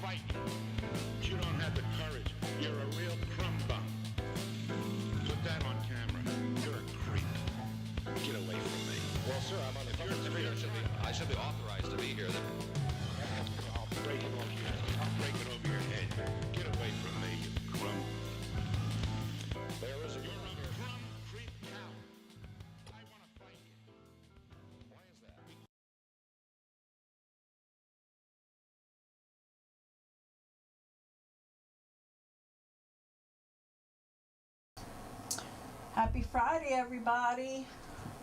fight you. But you don't have the courage. You're a real crumb bum. Put that on camera. You're a creep. Get away from me. Well, sir, I'm on the public street. I should be authorized to be here. I'll break it over your head. I'll break it over your head. Get away from me, you crumb. There is a... You're a crumb creep cow. I want to fight you. Why is that? Happy Friday, everybody.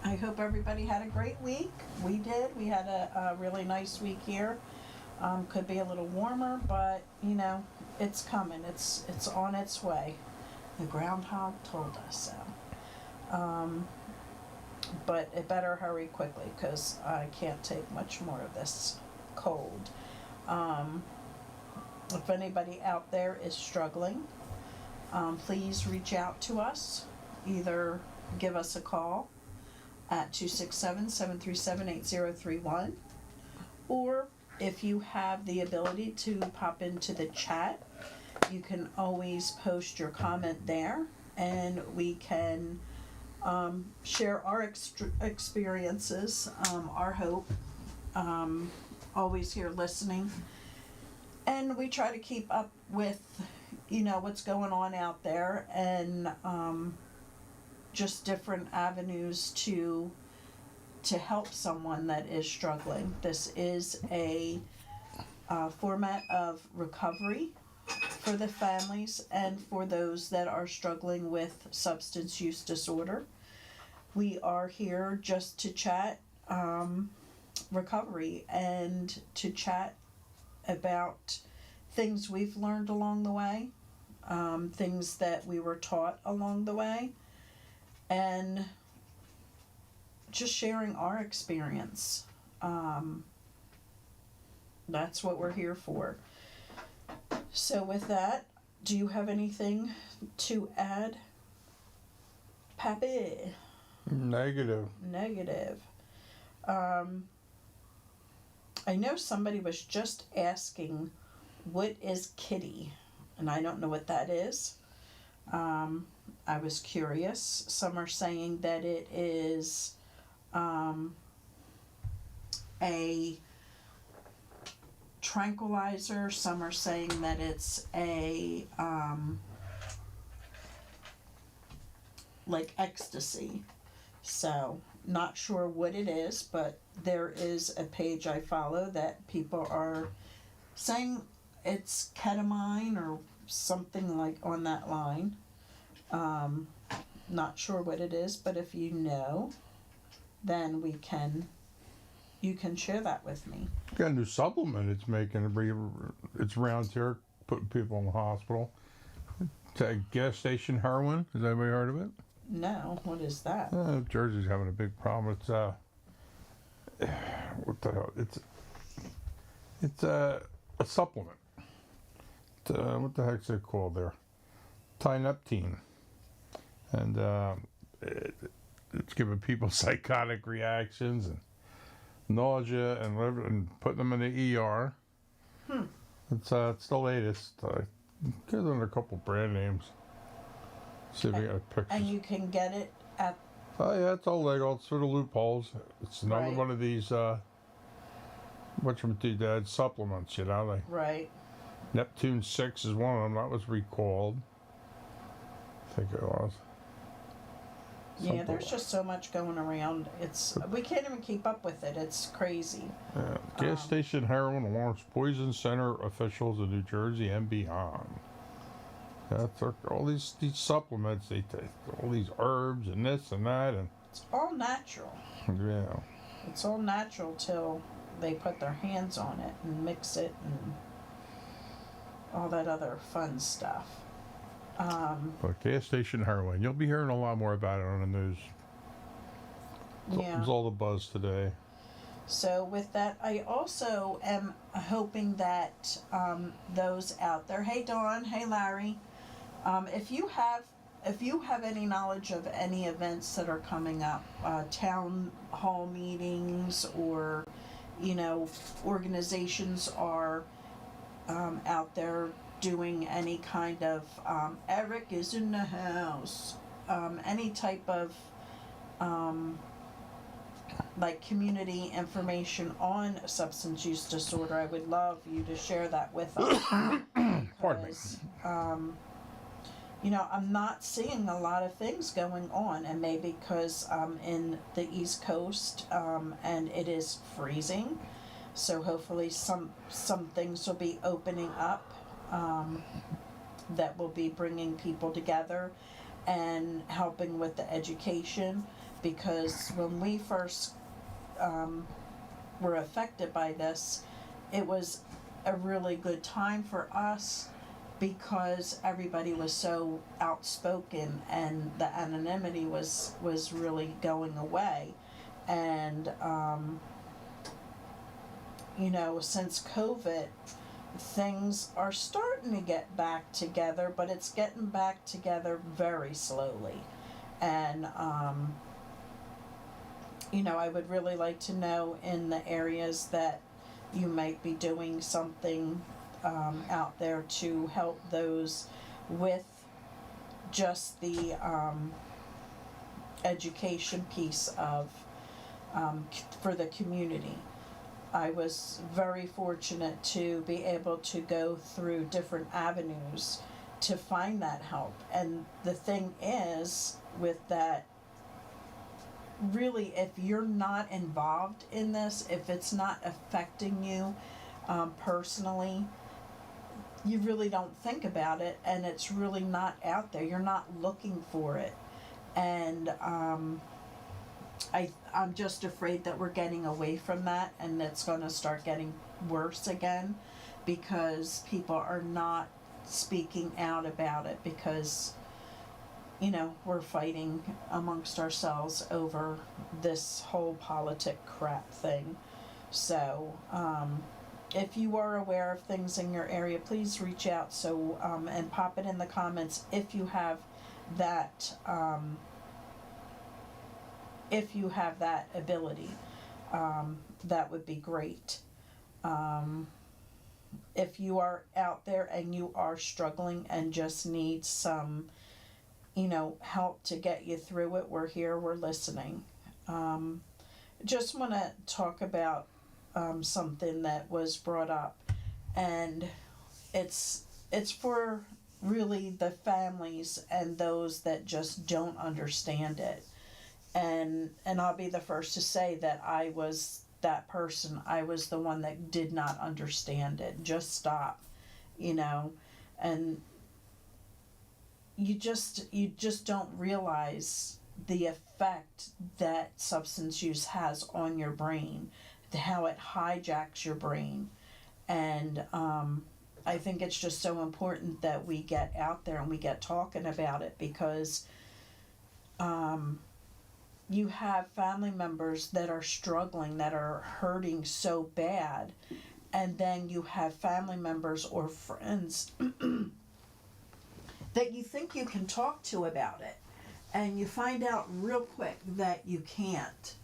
I hope everybody had a great week. We did. We had a really nice week here. Could be a little warmer, but you know, it's coming. It's on its way. The groundhog told us so. But it better hurry quickly because I can't take much more of this cold. If anybody out there is struggling, please reach out to us. Either give us a call at 267-737-8031, or if you have the ability to pop into the chat, you can always post your comment there, and we can share our experiences, our hope, always here listening. And we try to keep up with, you know, what's going on out there, and just different avenues to help someone that is struggling. This is a format of recovery for the families and for those that are struggling with substance use disorder. We are here just to chat recovery and to chat about things we've learned along the way, things that we were taught along the way, and just sharing our experience. That's what we're here for. So with that, do you have anything to add, Pappy? Negative. I know somebody was just asking, what is kitty? And I don't know what that is. I was curious. Some are saying that it is a tranquilizer. Some are saying that it's a like ecstasy. So not sure what it is, but there is a page I follow that people are saying it's ketamine or something like on that line. Not sure what it is, but if you know, then you can share that with me. Got a new supplement it's making. It's around here, putting people in the hospital. It's a gas station heroin. Has anybody heard of it? No, what is that? Jersey's having a big problem. It's what the hell? It's a supplement. What the heck's it called there? Tineptine. And it's giving people psychotic reactions and nausea and whatever, and putting them in the ER. It's the latest. Give them a couple brand names. See if we got pictures. And you can get it at... Oh yeah, it's all legal. It's through the loopholes. It's another Right. one of these whatchamacallit supplements, you know. Right. Neptune 6 is one of them. That was recalled. I think it was. Yeah, there's just so much going around. We can't even keep up with it. It's crazy. Gas station heroin alarms poison center officials in New Jersey and beyond. All these supplements, they take all these herbs and this and that, and It's all natural. yeah. It's all natural till they put their hands on it and mix it and all that other fun stuff. But gas station heroin, you'll be hearing a lot more about it on the news. Yeah. It was all the buzz today. So with that, I also am hoping that those out there, hey Dawn, hey Larry, if you have any knowledge of any events that are coming up, town hall meetings, or organizations are out there doing any kind of, Eric is in the house, any type of, like community information on substance use disorder, I would love you to share that with us. Pardon me. Because, you know, I'm not seeing a lot of things going on, and maybe because I'm in the East Coast, and it is freezing, so hopefully some things will be opening up, that will be bringing people together and helping with the education, because when we first were affected by this, it was a really good time for us because everybody was so outspoken and the anonymity was really going away. And you know, since COVID, things are starting to get back together, but it's getting back together very slowly. And you know, I would really like to know in the areas that you might be doing something out there to help those with just the education piece of for the community. I was very fortunate to be able to go through different avenues to find that help. And the thing is with that, really, if you're not involved in this, if it's not affecting you personally, you really don't think about it, and it's really not out there. You're not looking for it. And I'm just afraid that we're getting away from that, and it's going to start getting worse again because people are not speaking out about it, because you know, we're fighting amongst ourselves over this whole politic crap thing. So, if you are aware of things in your area, please reach out. So, and pop it in the comments if you have that, ability. That would be great. If you are out there and you are struggling and just need some, you know, help to get you through it, we're here, we're listening. Just want to talk about something that was brought up, and it's for really the families and those that just don't understand it. And I'll be the first to say that I was that person. I was the one that did not understand it. Just stop, you know, and you just don't realize the effect that substance use has on your brain, how it hijacks your brain. And I think it's just so important that we get out there and we get talking about it, because you have family members that are struggling, that are hurting so bad, and then you have family members or friends that you think you can talk to about it, and you find out real quick that you can't.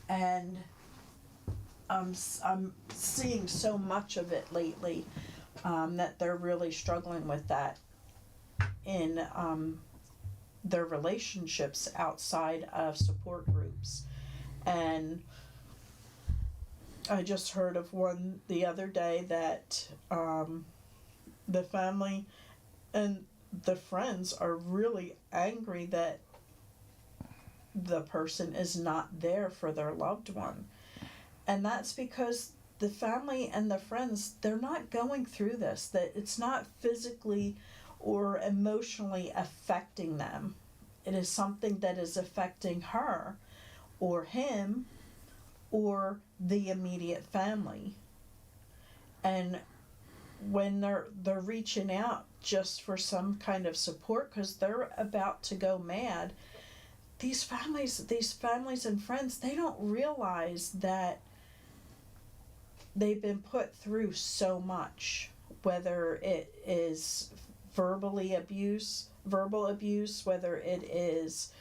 And I'm seeing so much of it lately, that they're really struggling with that in their relationships outside of support groups. And I just heard of one the other day that the family and the friends are really angry that the person is not there for their loved one. And that's because the family and the friends, they're not going through this, that it's not physically or emotionally affecting them. It is something that is affecting her or him or the immediate family. And when they're reaching out just for some kind of support because they're about to go mad, these families and friends, they don't realize that they've been put through so much, whether it is verbal abuse, whether it is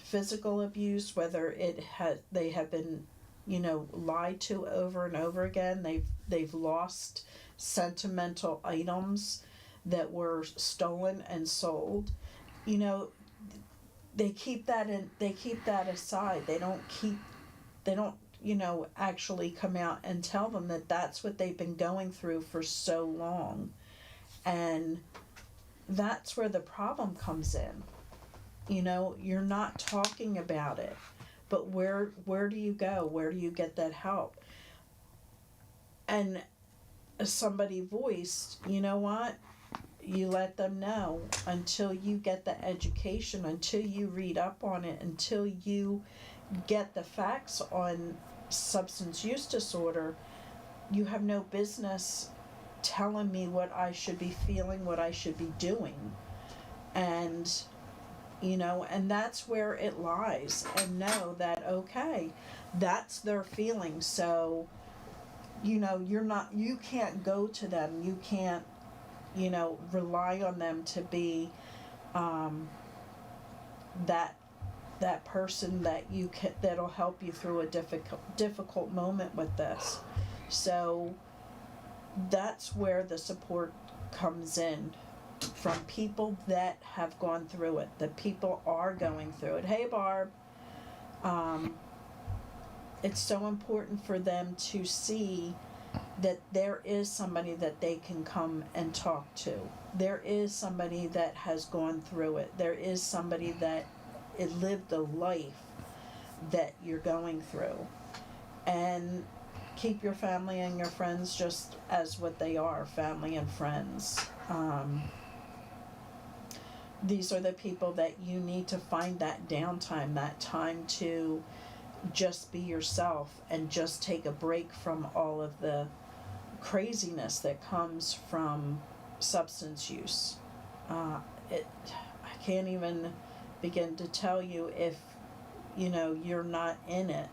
physical abuse, whether they have been lied to over and over again. They've lost sentimental items that were stolen and sold. They keep that aside. They don't actually come out and tell them that that's what they've been going through for so long. And that's where the problem comes in. You're not talking about it. But where do you go? Where do you get that help? And somebody voiced, you know what? You let them know until you get the education, until you read up on it, until you get the facts on substance use disorder, you have no business telling me what I should be feeling, what I should be doing. And and that's where it lies. And know that, okay, that's their feeling. So, you can't go to them. You can't, rely on them to be that person that'll help you through a difficult moment with this. So that's where the support comes in, from people that have gone through it. The people are going through it. Hey, Barb. It's so important for them to see that there is somebody that they can come and talk to. There is somebody that has gone through it. There is somebody that lived the life that you're going through. And keep your family and your friends just as what they are, family and friends. These are the people that you need to find that downtime, that time to just be yourself and just take a break from all of the craziness that comes from substance use. I can't even begin to tell you if you're not in it,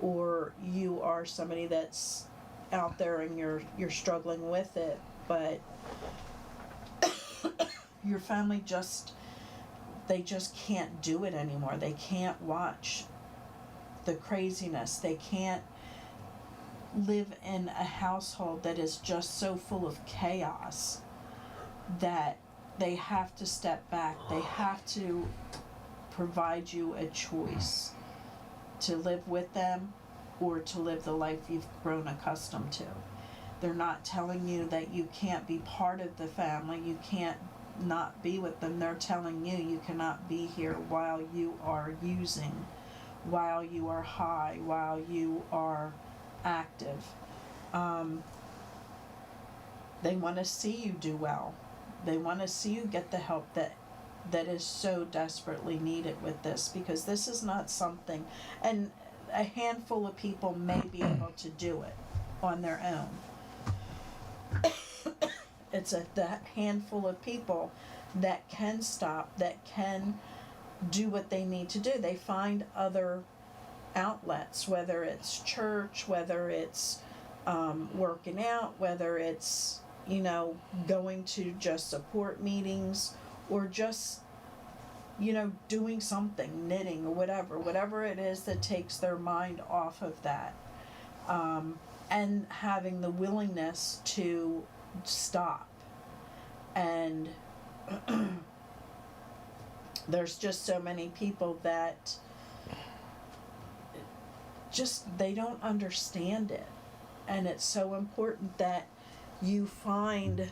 or you are somebody that's out there and you're struggling with it, but your family just can't do it anymore. They can't watch the craziness. They can't live in a household that is just so full of chaos that they have to step back. They have to provide you a choice to live with them or to live the life you've grown accustomed to. They're not telling you that you can't be part of the family, you can't not be with them. They're telling you you cannot be here while you are using, while you are high, while you are active. They want to see you do well. They want to see you get the help that is so desperately needed with this, because this is not something, and a handful of people may be able to do it on their own. It's that handful of people that can stop, that can do what they need to do. They find other outlets, whether it's church, whether it's working out, whether it's going to just support meetings, or just doing something, knitting or whatever it is that takes their mind off of that, and having the willingness to stop. And there's just so many people that they don't understand it, and it's so important that you find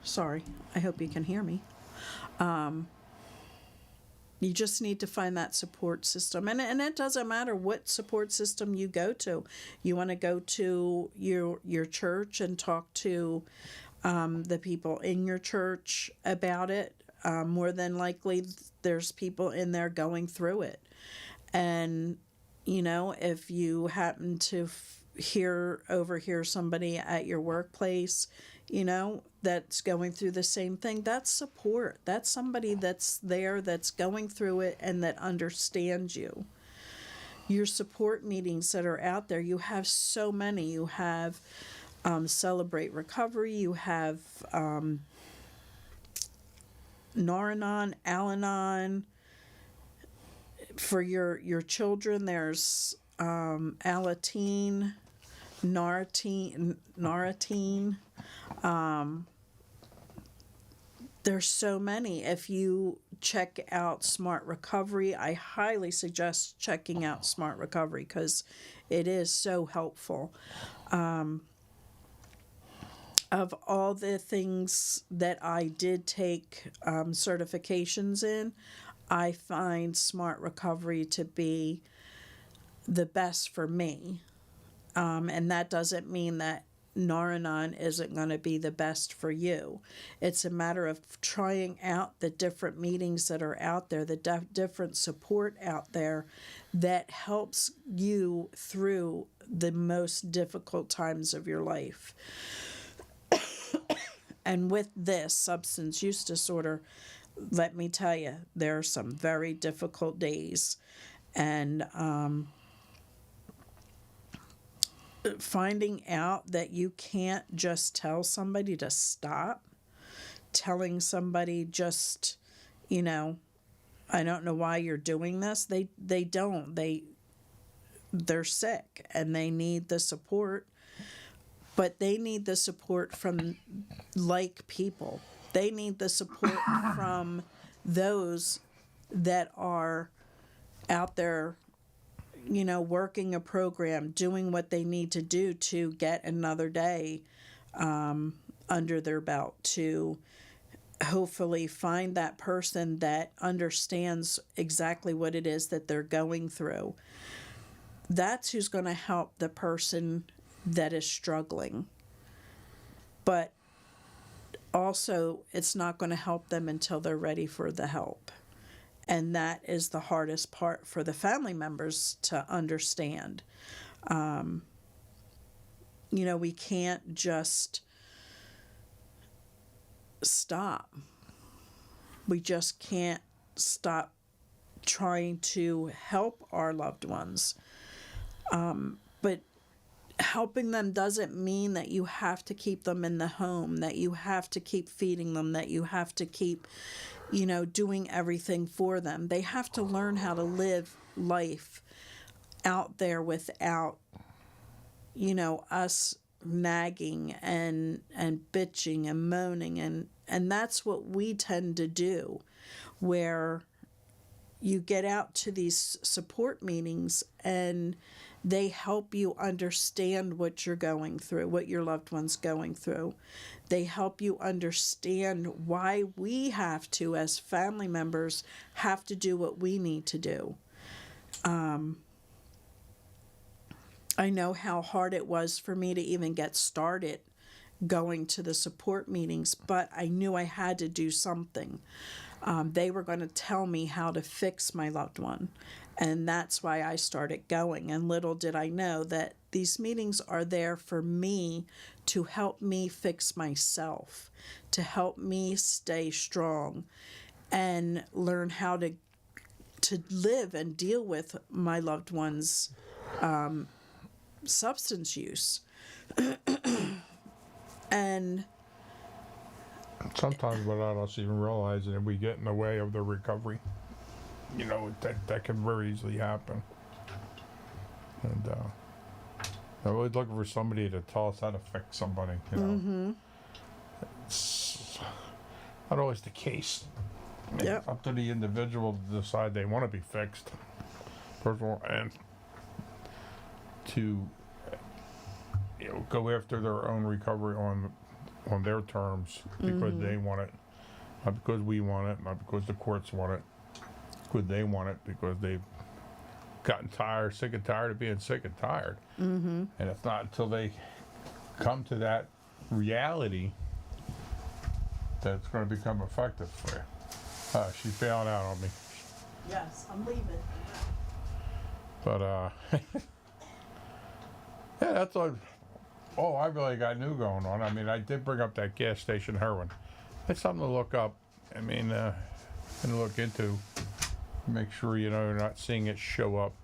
sorry, I hope you can hear me. You just need to find that support system, and it doesn't matter what support system you go to. You want to go to your church and talk to the people in your church about it. More than likely, there's people in there going through it, and if you happen to overhear somebody at your workplace, that's going through the same thing, that's support. That's somebody that's there, that's going through it, and that understands you. Your support meetings that are out there, you have so many. You have Celebrate Recovery, you have Nar-Anon, Al-Anon. For your children, there's Alateen, Naratine. There's so many. If you check out Smart Recovery, I highly suggest checking out Smart Recovery because it is so helpful. Of all the things that I did take certifications in, I find Smart Recovery to be the best for me. And that doesn't mean that Naranon isn't going to be the best for you. It's a matter of trying out the different meetings that are out there, the different support out there that helps you through the most difficult times of your life. And with this substance use disorder, let me tell you, there are some very difficult days. And finding out that you can't just tell somebody to stop, telling somebody just, I don't know why you're doing this. They don't. They're sick and they need the support. But they need the support from like people. They need the support from those that are out there, working a program, doing what they need to do to get another day under their belt, to hopefully find that person that understands exactly what it is that they're going through. That's who's going to help the person that is struggling. But also, it's not going to help them until they're ready for the help. And that is the hardest part for the family members to understand. We can't just stop. We just can't stop trying to help our loved ones. But helping them doesn't mean that you have to keep them in the home, that you have to keep feeding them, that you have to keep, doing everything for them. They have to learn how to live life out there without, us nagging and bitching and moaning. And that's what we tend to do, where you get out to these support meetings and they help you understand what you're going through, what your loved one's going through. They help you understand why we have to, as family members, have to do what we need to do. I know how hard it was for me to even get started going to the support meetings, but I knew I had to do something. They were going to tell me how to fix my loved one. And that's why I started going. And little did I know that these meetings are there for me to help me fix myself, to help me stay strong and learn how to live and deal with my loved one's substance use. And sometimes without us even realizing it, we get in the way of the recovery. That can very easily happen. And I'm always looking for somebody to tell us how to fix somebody. It's not always the case. Yep. It's up to the individual to decide they want to be fixed, first of all, and to go after their own recovery on their terms because they want it, not because we want it, not because the courts want it. Because they want it, because they've gotten sick and tired of being sick and tired. And it's not until they come to that reality that it's going to become effective for you. She's bailing out on me. yes, I'm leaving. But, yeah, that's all I really got new going on. I mean, I did bring up that gas station heroin. It's something to look up. I mean, and look into. Make sure, you're not seeing it show up,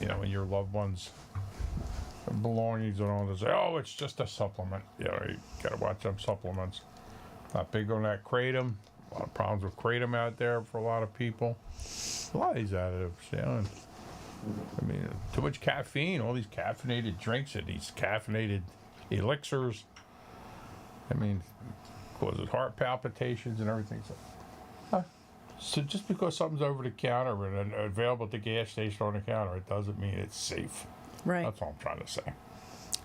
in your loved ones' belongings and all. To say, oh, it's just a supplement. You gotta watch them supplements. Not big on that kratom. A lot of problems with kratom out there for a lot of people. A lot of these additives, and I mean, too much caffeine, all these caffeinated drinks and these caffeinated elixirs. I mean, causes heart palpitations and everything. So just because something's over the counter and available at the gas station on the counter, it doesn't mean it's safe. Right. That's all I'm trying to say.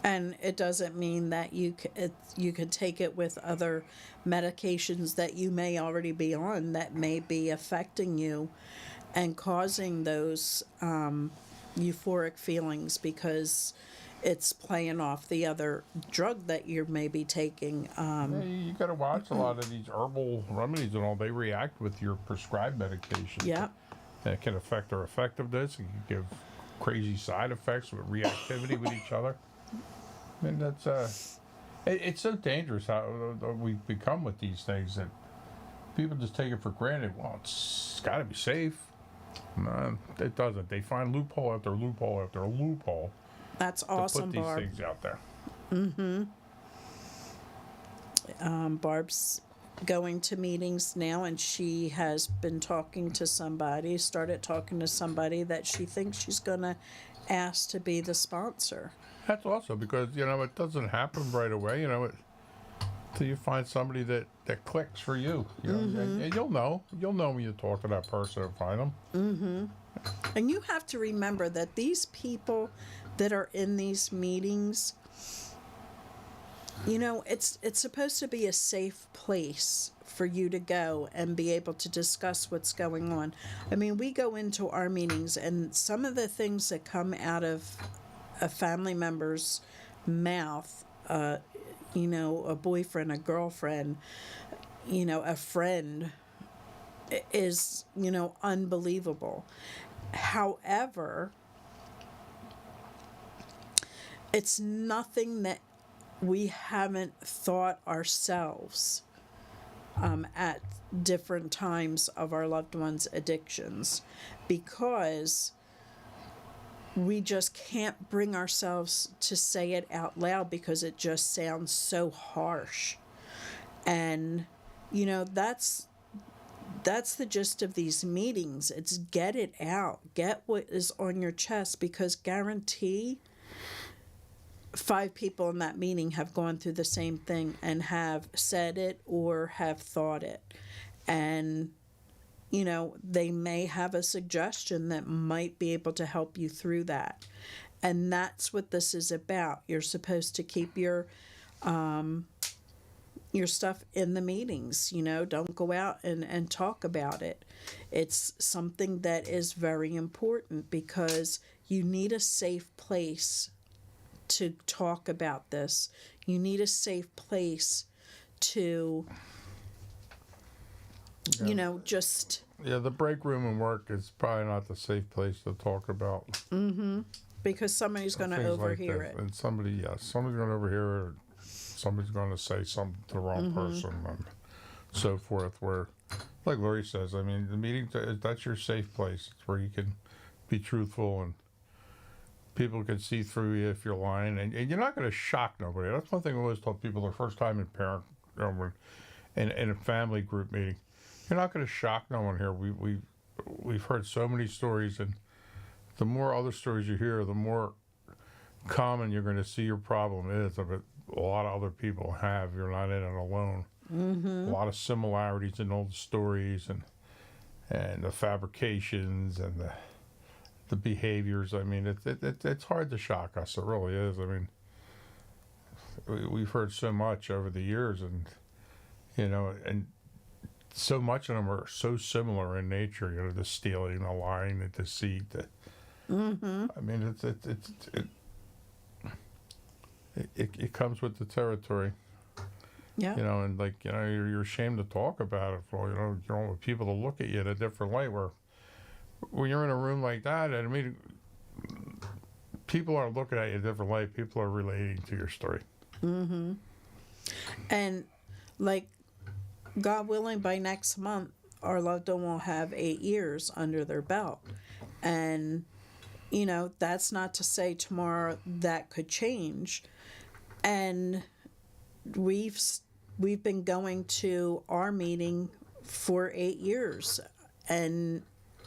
And it doesn't mean that you could take it with other medications that you may already be on that may be affecting you and causing those euphoric feelings because it's playing off the other drug that you're maybe taking. Yeah, you got to watch a lot of these herbal remedies and all. They react with your prescribed medication. Yeah. And it can affect their effectiveness. It can give crazy side effects with reactivity with each other. I mean, it's so dangerous how we've become with these things that people just take it for granted. Well, it's got to be safe. No, it doesn't. They find loophole after loophole after loophole That's to awesome, put these Barb. things out there. Barb's going to meetings now, and she has been started talking to somebody that she thinks she's going to ask to be the sponsor. That's also because, it doesn't happen right away, till you find somebody that clicks for you. And you'll know when you talk to that person and find them. And you have to remember that these people that are in these meetings, it's supposed to be a safe place for you to go and be able to discuss what's going on. I mean, we go into our meetings and some of the things that come out of a family member's mouth, a boyfriend, a girlfriend, a friend, is, unbelievable. However, it's nothing that we haven't thought ourselves at different times of our loved ones' addictions, because we just can't bring ourselves to say it out loud because it just sounds so harsh. And that's the gist of these meetings. It's get it out, get what is on your chest, because guarantee 5 people in that meeting have gone through the same thing and have said it or have thought it. And they may have a suggestion that might be able to help you through that. And that's what this is about. You're supposed to keep your stuff in the meetings, don't go out and talk about it. It's something that is very important because you need a safe place to talk about this. You need a safe place to, just... Yeah, the break room and work is probably not the safe place to talk about because somebody's going to things like overhear this. it. And somebody's going to overhear it. Somebody's going to say something to the wrong person and so forth. Where, like Lori says, I mean, the meeting, that's your safe place. It's where you can be truthful and people can see through you if you're lying. And you're not going to shock nobody. That's one thing I always tell people the first time in a family group meeting. You're not going to shock no one here. We've heard so many stories, and the more other stories you hear, the more common you're going to see your problem is. But a lot of other people have. You're not in it alone. A lot of similarities in all the stories and the fabrications and the behaviors. I mean, it's hard to shock us. It really is. I mean, we've heard so much over the years, and and so much of them are so similar in nature. The stealing, the lying, the deceit. I mean, it comes with the territory. Yeah. And you're ashamed to talk about it for you don't want people to look at you in a different light. Where when you're in a room like that, I mean, people are looking at you in a different light. People are relating to your story. And God willing, by next month, our loved one will have 8 years under their belt. And, that's not to say tomorrow that could change. And we've been going to our meeting for 8 years. And,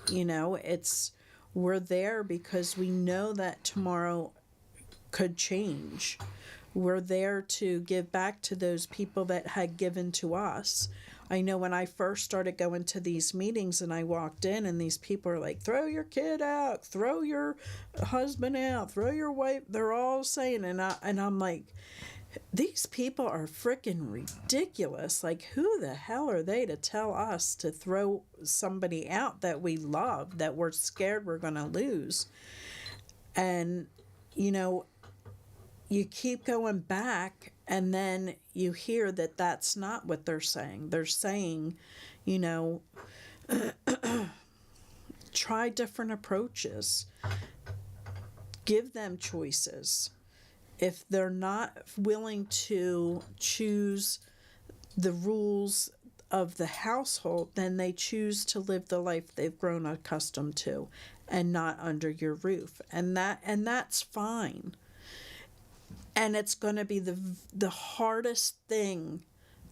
it's We're there because we know that tomorrow could change. We're there to give back to those people that had given to us. I know when I first started going to these meetings and I walked in and these people are like, throw your kid out, throw your husband out, throw your wife. They're all saying, and I'm like, these people are freaking ridiculous. Like, who the hell are they to tell us to throw somebody out that we love, that we're scared we're going to lose? And, you know, you keep going back and then you hear that that's not what they're saying. They're saying, you know, try different approaches. Give them choices. If they're not willing to choose the rules of the household, then they choose to live the life they've grown accustomed to and not under your roof. And that's fine. And it's going to be the hardest thing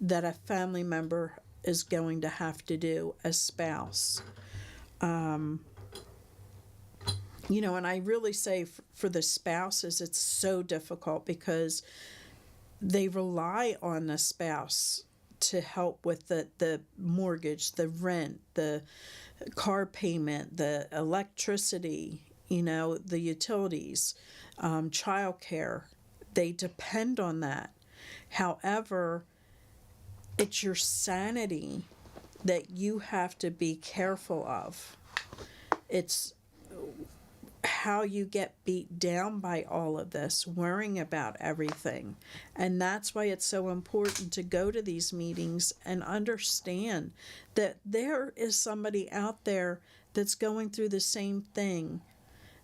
that a family member is going to have to do, a spouse. You know, and I really say for the spouses, it's so difficult because they rely on the spouse to help with the mortgage, the rent, the car payment, the electricity, you know, the utilities, childcare. They depend on that. However, it's your sanity that you have to be careful of. It's how you get beat down by all of this, worrying about everything. And that's why it's so important to go to these meetings and understand that there is somebody out there that's going through the same thing,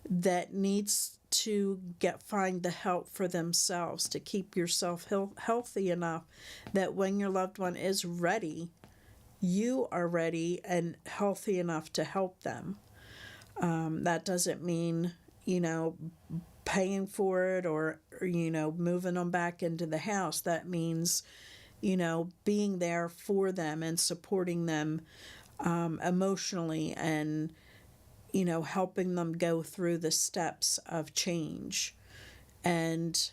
that needs to find the help for themselves, to keep yourself healthy enough that when your loved one is ready, you are ready and healthy enough to help them. That doesn't mean, you know, paying for it or, you know, moving them back into the house. That means, you know, being there for them and supporting them emotionally and, you know, helping them go through the steps of change. And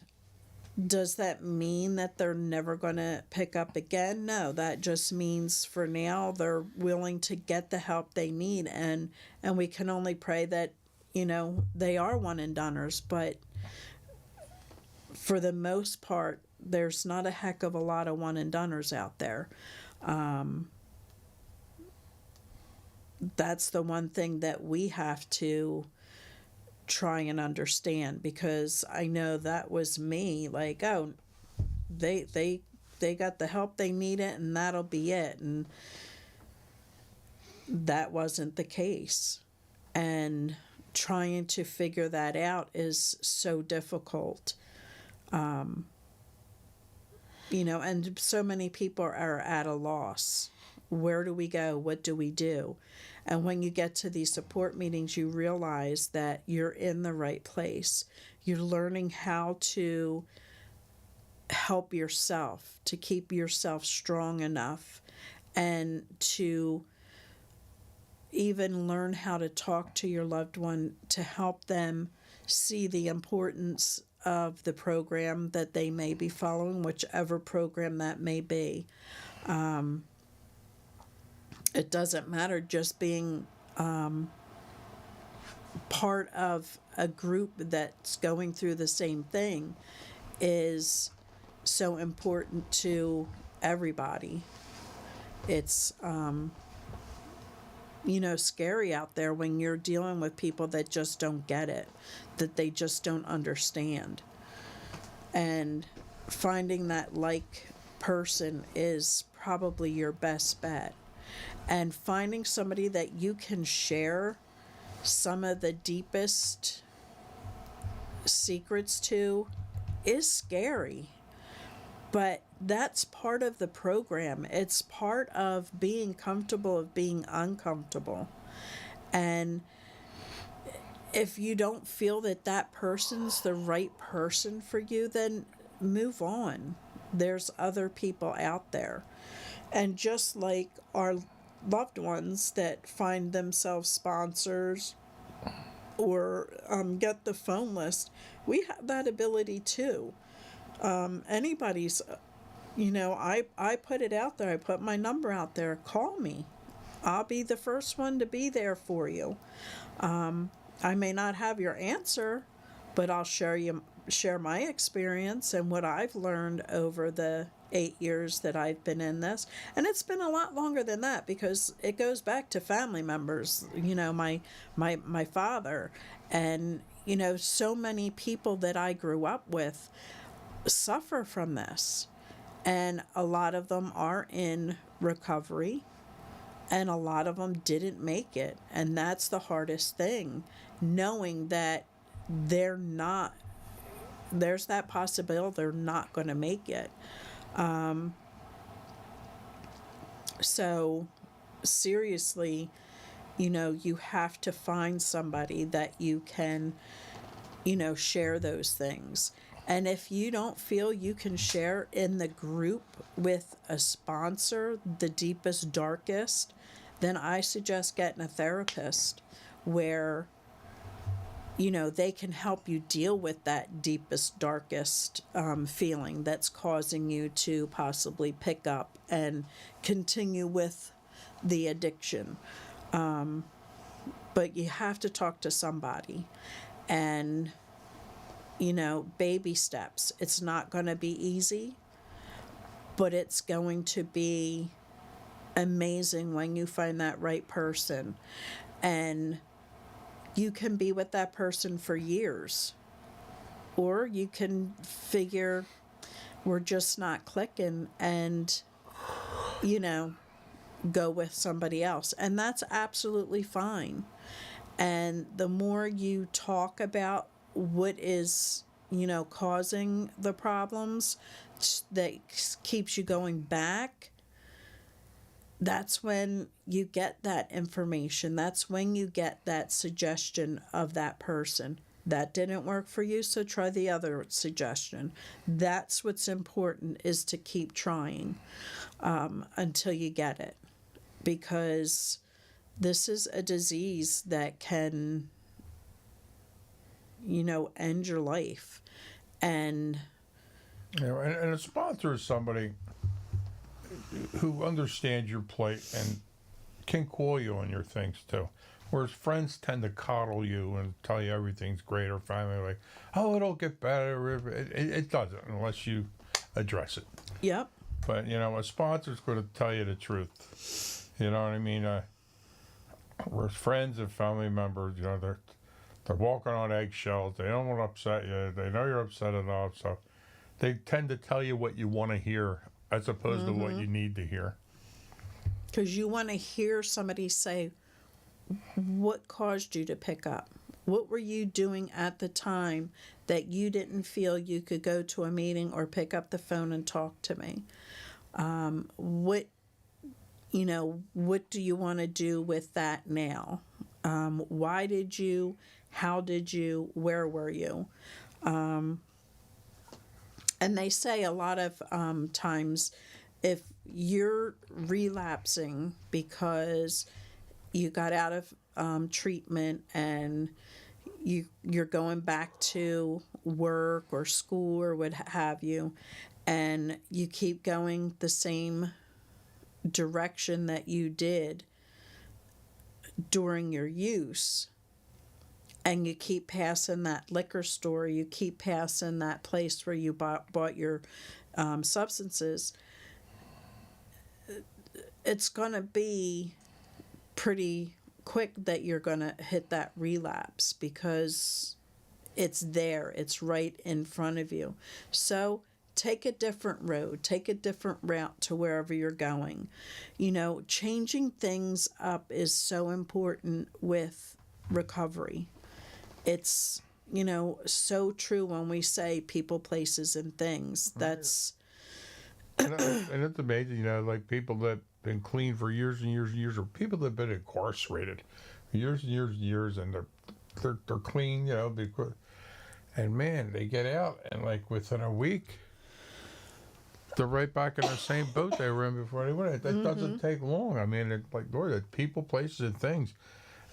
does that mean that they're never going to pick up again? No, that just means for now they're willing to get the help they need, and we can only pray that, you know, they are one and doners. But for the most part, there's not a heck of a lot of one and doners out there. That's the one thing that we have to try and understand, because I know that was me. Like, oh, they got the help they needed and that'll be it, and that wasn't the case. And trying to figure that out is so difficult. You know, and so many people are at a loss. Where do we go? What do we do? And when you get to these support meetings, you realize that you're in the right place. You're learning how to help yourself, to keep yourself strong enough, and to even learn how to talk to your loved one to help them see the importance of the program that they may be following, whichever program that may be. It doesn't matter, just being part of a group that's going through the same thing is so important to everybody. It's, you know, scary out there when you're dealing with people that just don't get it, that they just don't understand. And finding that like person is probably your best bet. And finding somebody that you can share some of the deepest secrets to is scary. But that's part of the program. It's part of being comfortable, of being uncomfortable. And if you don't feel that that person's the right person for you, then move on. There's other people out there. And just like our loved ones that find themselves sponsors or get the phone list. We have that ability too. Anybody's, I put it out there. I put my number out there. Call me. I'll be the first one to be there for you. I may not have your answer, but I'll share my experience and what I've learned over the 8 years that I've been in this. And it's been a lot longer than that because it goes back to family members, my father, and so many people that I grew up with suffer from this. And a lot of them are in recovery, and a lot of them didn't make it. And that's the hardest thing, knowing that there's that possibility they're not going to make it. So seriously, you have to find somebody that you can, share those things. And if you don't feel you can share in the group with a sponsor, the deepest, darkest, then I suggest getting a therapist where, they can help you deal with that deepest, darkest feeling that's causing you to possibly pick up and continue with the addiction. But you have to talk to somebody. And baby steps. It's not going to be easy, but it's going to be amazing when you find that right person. And you can be with that person for years. Or you can figure we're just not clicking and, go with somebody else. And that's absolutely fine. And the more you talk about what is, causing the problems that keeps you going back, that's when you get that information. That's when you get that suggestion of that person. That didn't work for you, so try the other suggestion. That's what's important, is to keep trying until you get it. Because this is a disease that can, end your life. And and a sponsor is somebody who understands your plight and can call you on your things too. Whereas friends tend to coddle you and tell you everything's great, or family like, oh, it'll get better. It doesn't unless you address it. Yep. But, a sponsor's going to tell you the truth. You know what I mean? Whereas friends and family members, they're walking on eggshells. They don't want to upset you. They know you're upset enough, so they tend to tell you what you want to hear as opposed to what you need to hear. Because you want to hear somebody say, what caused you to pick up? What were you doing at the time that you didn't feel you could go to a meeting or pick up the phone and talk to me? What do you want to do with that now? Why did you? How did you? Where were you? And they say a lot of times, if you're relapsing because you got out of treatment and you're going back to work or school or what have you, and you keep going the same direction that you did during your use, and you keep passing that liquor store, you keep passing that place where you bought your substances, it's going to be pretty quick that you're going to hit that relapse, because it's there, it's right in front of you. So take a different road, take a different route to wherever you're going. Changing things up is so important with recovery. It's, so true when we say people, places, and things. That's... and it's amazing, like people that been clean for years and years and years, or people that have been incarcerated for years and years and years, and they're clean, because, and man, they get out and like within a week, they're right back in the same boat they were in before they went. That doesn't take long. I mean, it's like, Lord, it's people, places, and things.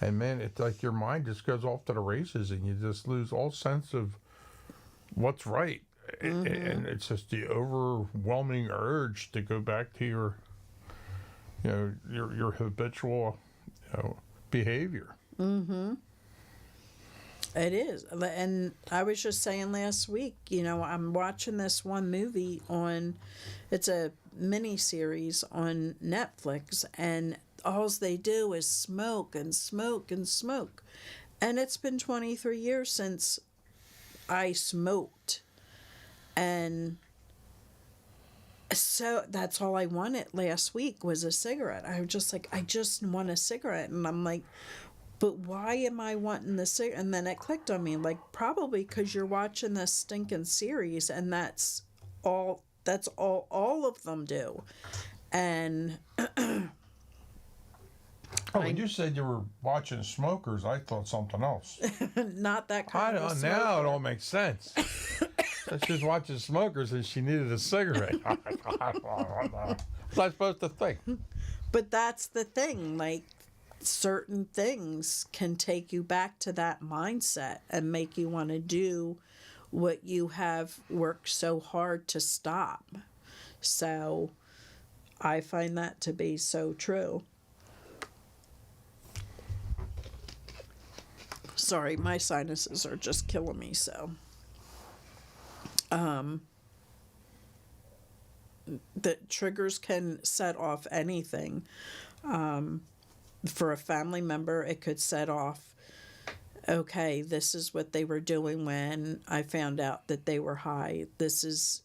And man, it's like your mind just goes off to the races, and you just lose all sense of what's right. And it's just the overwhelming urge to go back to your, your habitual, behavior. It is. And I was just saying last week, I'm watching this one movie it's a mini series on Netflix, and all they do is smoke and smoke and smoke. And it's been 23 years since I smoked. And so that's all I wanted last week was a cigarette. I was just like, I just want a cigarette. And I'm like, but why am I wanting the cigarette? And then it clicked on me, like, probably because you're watching this stinking series, and that's all of them do. And When you said you were watching smokers, I thought something else. not that kind of a Now it smoker. all makes sense. She was watching smokers and she needed a cigarette. What's I supposed to think? But that's the thing, like, certain things can take you back to that mindset and make you want to do what you have worked so hard to stop. So I find that to be so true. Sorry, my sinuses are just killing me, so. The triggers can set off anything. For a family member, it could set off, okay, this is what they were doing when I found out that they were high. This is,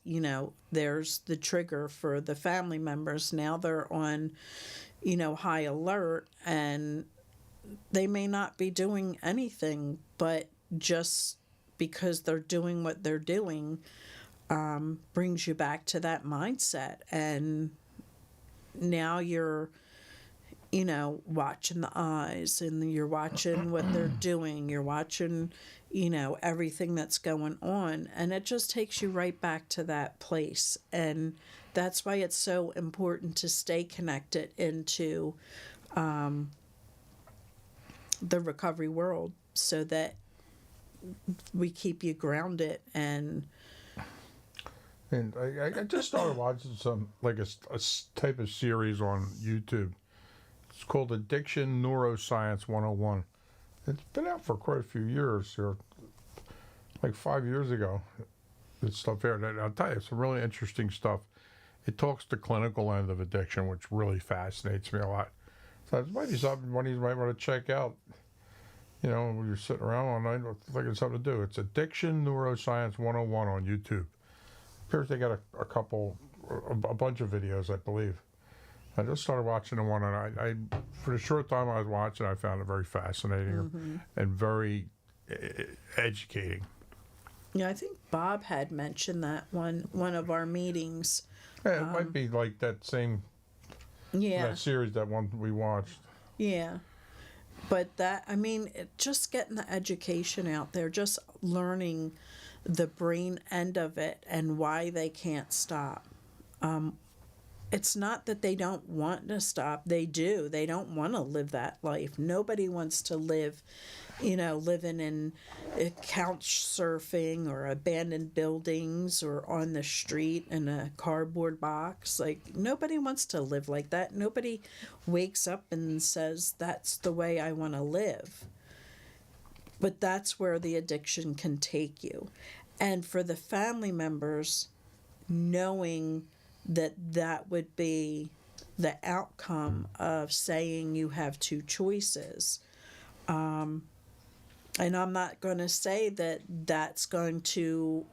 there's the trigger for the family members. Now they're on, high alert, and they may not be doing anything, but just because they're doing what they're doing brings you back to that mindset. And now you're, watching the eyes, and you're watching what they're doing. You're watching, everything that's going on. And it just takes you right back to that place. And that's why it's so important to stay connected into the recovery world, so that we keep you grounded. And I just started watching some, like a type of series on YouTube. It's called Addiction Neuroscience 101. It's been out for quite a few years, or like 5 years ago. This stuff here, and I'll tell you, some really interesting stuff. It talks the clinical end of addiction, which really fascinates me a lot. So it might be something one of you might want to check out. When you're sitting around all night thinking something to do. It's Addiction Neuroscience 101 on YouTube. Appears they got a bunch of videos, I believe. I just started watching the one, and I for the short time I was watching, I found it very fascinating and very educating. yeah, I think Bob had mentioned that one of our meetings. Yeah, it might be like that same Yeah. that series, that one we watched. Yeah. But just getting the education out there, just learning the brain end of it and why they can't stop. It's not that they don't want to stop. They do. They don't want to live that life. Nobody wants to live, living in couch surfing or abandoned buildings or on the street in a cardboard box. Like, nobody wants to live like that. Nobody wakes up and says, that's the way I want to live. But that's where the addiction can take you. And for the family members, knowing that would be the outcome of saying you have two choices. And I'm not going to say that that's going to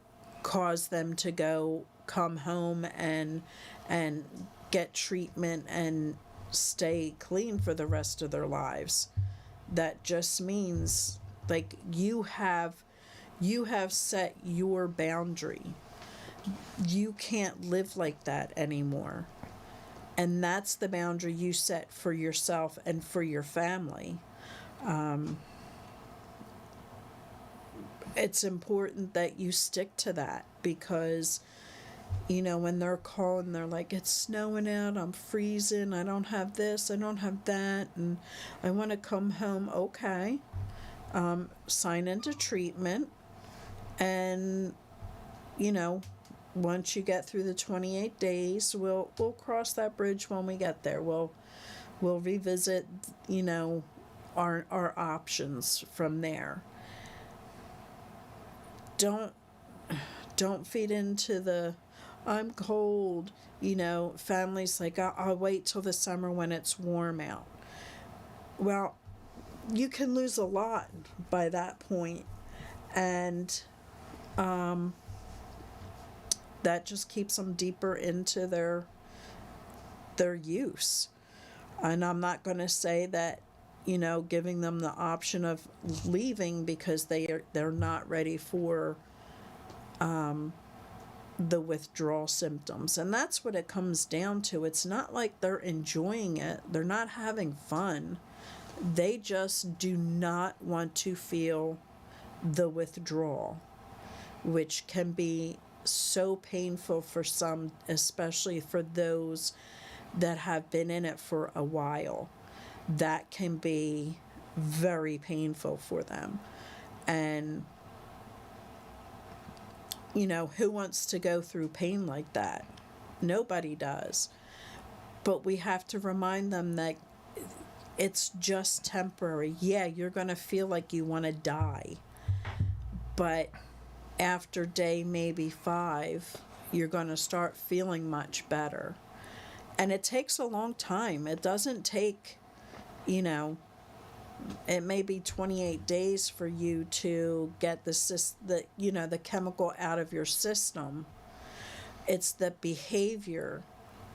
cause them to come home and get treatment and stay clean for the rest of their lives. That just means, like, you have set your boundary. You can't live like that anymore. And that's the boundary you set for yourself and for your family. It's important that you stick to that, because when they're calling, they're like, it's snowing out, I'm freezing, I don't have this, I don't have that, and I want to come home. Okay. Sign into treatment, and, once you get through the 28 days, we'll cross that bridge when we get there. We'll revisit, our options from there. Don't feed into the I'm cold, families like I'll wait till the summer when it's warm out. Well, you can lose a lot by that point, and that just keeps them deeper into their use. And I'm not going to say that giving them the option of leaving because they're not ready for the withdrawal symptoms. And that's what it comes down to. It's not like they're enjoying it, they're not having fun. They just do not want to feel the withdrawal, which can be so painful for some, especially for those that have been in it for a while. That can be very painful for them. And who wants to go through pain like that? Nobody does. But we have to remind them that it's just temporary. Yeah, you're going to feel like you want to die. But after day maybe 5, you're going to start feeling much better. And it takes a long time. It doesn't take, it may be 28 days for you to get the chemical out of your system. It's the behavior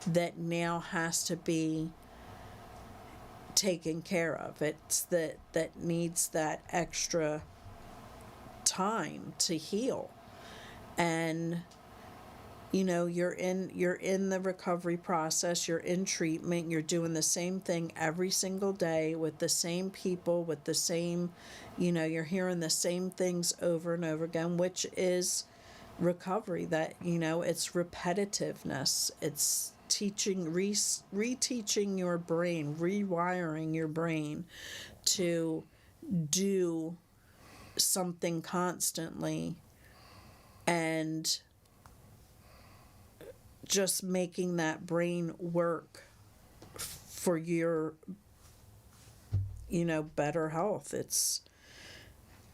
that now has to be taken care of. It's that needs that extra time to heal. And you're in the recovery process, you're in treatment, you're doing the same thing every single day with the same people, with the same, you're hearing the same things over and over again, which is recovery. That, it's repetitiveness. It's reteaching your brain, rewiring your brain to do something constantly, and just making that brain work for your, better health. It's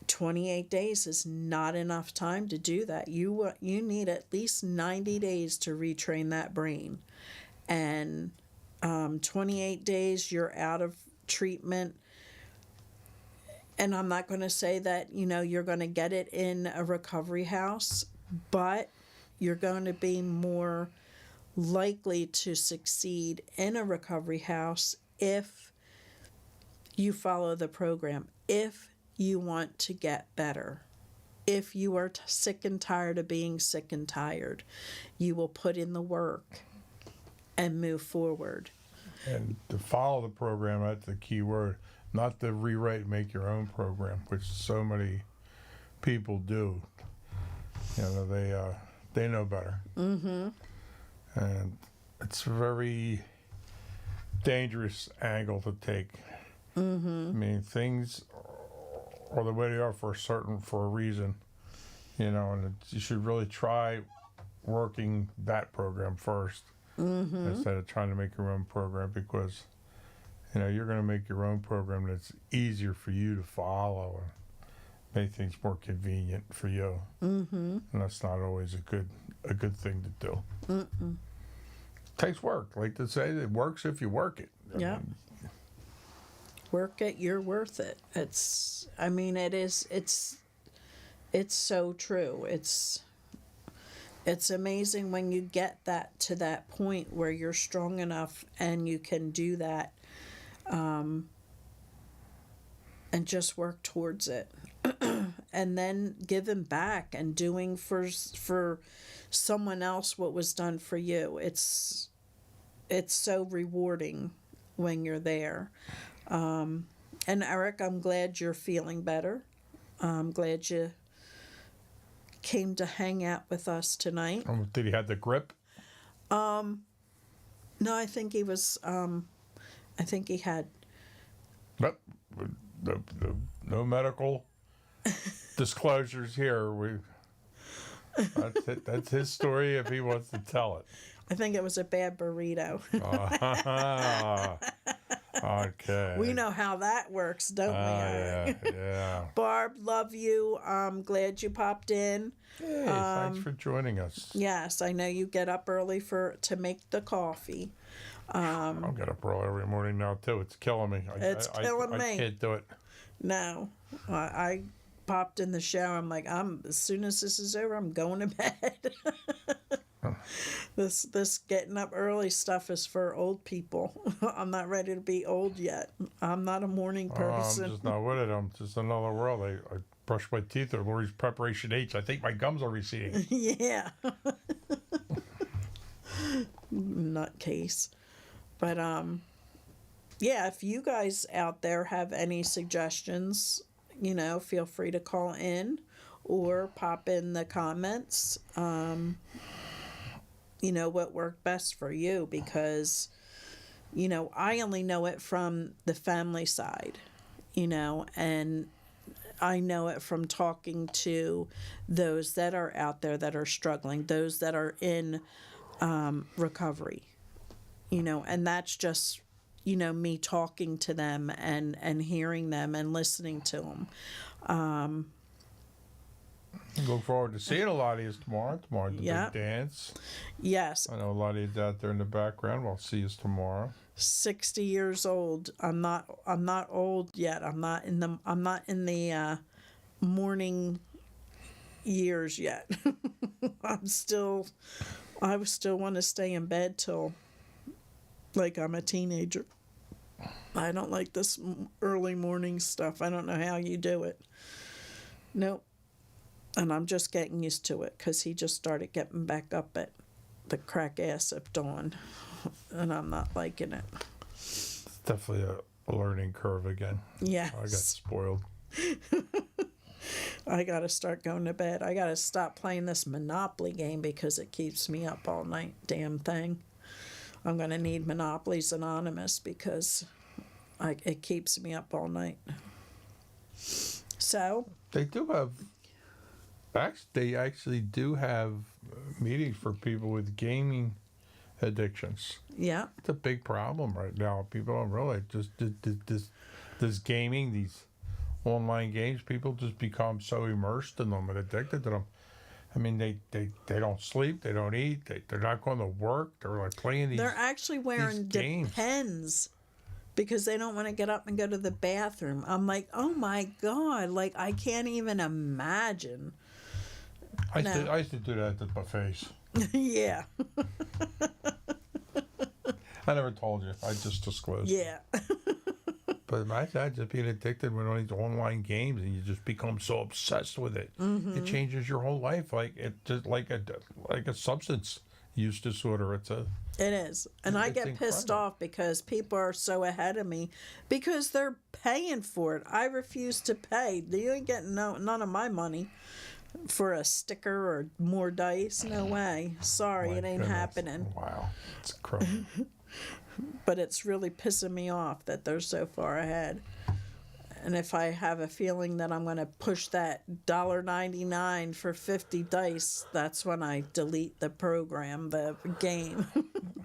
28 days is not enough time to do that. You need at least 90 days to retrain that brain. And 28 days, you're out of treatment. And I'm not going to say that, you're going to get it in a recovery house, but you're going to be more likely to succeed in a recovery house if you follow the program, if you want to get better. If you are sick and tired of being sick and tired, you will put in the work and move forward. And to follow the program, that's the key word. Not to rewrite and make your own program, which so many people do. They know better. Mm-hmm. And it's a very dangerous angle to take. Mm-hmm. I mean, things are the way they are for a reason, and you should really try working that program first, mm-hmm. instead of trying to make your own program, because you're going to make your own program that's easier for you to follow and make things more convenient for you. Mm-hmm. And that's not always a good thing to do. Mm-mm. Takes work. Like to say, it works if you work it. Yeah. Work it, you're worth it. It's so true. It's amazing when you get that to that point where you're strong enough and you can do that, and just work towards it. And then giving back and doing for someone else what was done for you. It's so rewarding when you're there. And Eric, I'm glad you're feeling better. I'm glad you came to hang out with us tonight. Did he have the grip? No, I think he was. I think he had. Nope. No medical disclosures here. That's it. That's his story if he wants to tell it. I think it was a bad burrito. Okay. We know how that works, don't we? Yeah. Barb, love you. Glad you popped in. Hey, thanks for joining us. Yes, I know you get up early to make the coffee. I'll get up early every morning now too. It's killing me. It's killing me. I can't do it. No, I popped in the shower. I'm like, as soon as this is over, I'm going to bed. This getting up early stuff is for old people. I'm not ready to be old yet. I'm not a morning person. I'm just not with it. I'm just in another world. I brush my teeth at Lori's Preparation H. I think my gums are receding. Yeah. Nutcase. But yeah, if you guys out there have any suggestions, feel free to call in or pop in the comments. What worked best for you, because I only know it from the family side, and I know it from talking to those that are out there that are struggling, those that are in recovery, and that's just, me talking to them and hearing them and listening to them. Look forward to seeing a lot of you tomorrow. Tomorrow, the big dance. Yes. I know a lot of you out there in the background. We'll see you tomorrow. 60 years old. I'm not old yet. I'm not in the morning years yet. I still want to stay in bed till like I'm a teenager. I don't like this early morning stuff. I don't know how you do it. Nope. And I'm just getting used to it because he just started getting back up at the crack ass of dawn. And I'm not liking it. It's definitely a learning curve again. Yes. I got spoiled. I got to start going to bed. I got to stop playing this Monopoly game because it keeps me up all night. Damn thing. I'm going to need Monopoly's Anonymous because it keeps me up all night. So. They do have. They actually do have meetings for people with gaming addictions. Yeah. It's a big problem right now. People don't realize just this gaming, these online games, people just become so immersed in them and addicted to them. I mean, they don't sleep, they don't eat, they're not going to work, they're like playing these. They're actually wearing games. Depends because they don't want to get up and go to the bathroom. I'm like, oh my God, like I can't even imagine. I used to do that at the buffets. Yeah. I never told you. I just disclosed. Yeah. But imagine just being addicted with all these online games, and you just become so obsessed with it. Mm-hmm. It changes your whole life, like it just like a substance use disorder. It is, and I get pissed off because people are so ahead of me because they're paying for it. I refuse to pay. You ain't getting none of my money for a sticker or more dice. No way. Sorry, it ain't happening. Wow, it's crazy. But it's really pissing me off that they're so far ahead. And if I have a feeling that I'm going to push that $1.99 for 50 dice, that's when I delete the program, the game.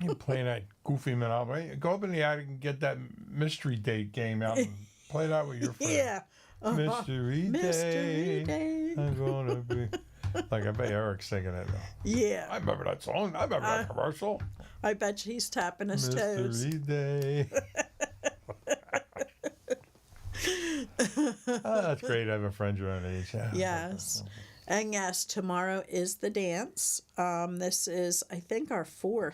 You're playing that goofy Monopoly. Go up in the attic and get that mystery date game out and play that with your friends. Yeah. Mystery Day. I'm gonna be. Like, I bet Eric's singing it now. Yeah. I remember that song. I remember that commercial. I bet you he's tapping his toes. Mystery Day. That's great to have a friend your own age. Yeah. Yes. And yes, tomorrow is the dance. This is, I think, our third.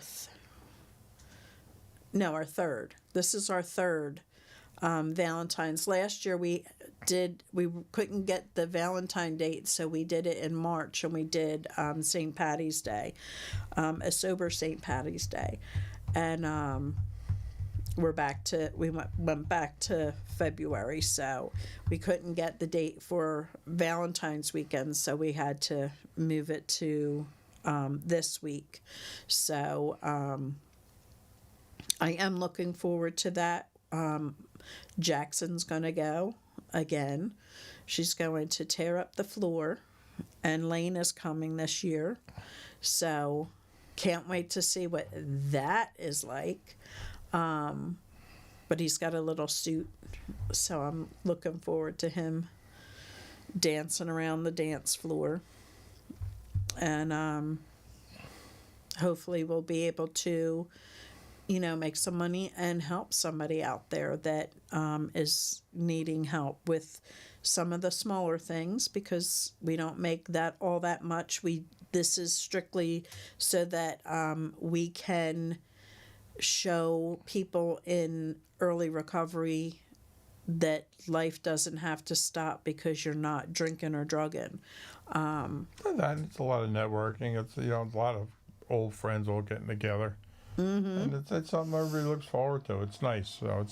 This is our third Valentine's. Last year we couldn't get the Valentine date, so we did it in March, and we did St. Patty's Day, a sober St. Patty's Day, and we went back to February, so we couldn't get the date for Valentine's weekend, so we had to move it to this week. So I am looking forward to that. Jackson's gonna go again. She's going to tear up the floor, and Lane is coming this year, so can't wait to see what that is like. But he's got a little suit, so I'm looking forward to him dancing around the dance floor. And hopefully we'll be able to, make some money and help somebody out there that is needing help with some of the smaller things, because we don't make that all that much. This is strictly so that we can show people in early recovery that life doesn't have to stop because you're not drinking or drugging. And it's a lot of networking. It's a lot of old friends all getting together, and it's something everybody looks forward to. It's nice. So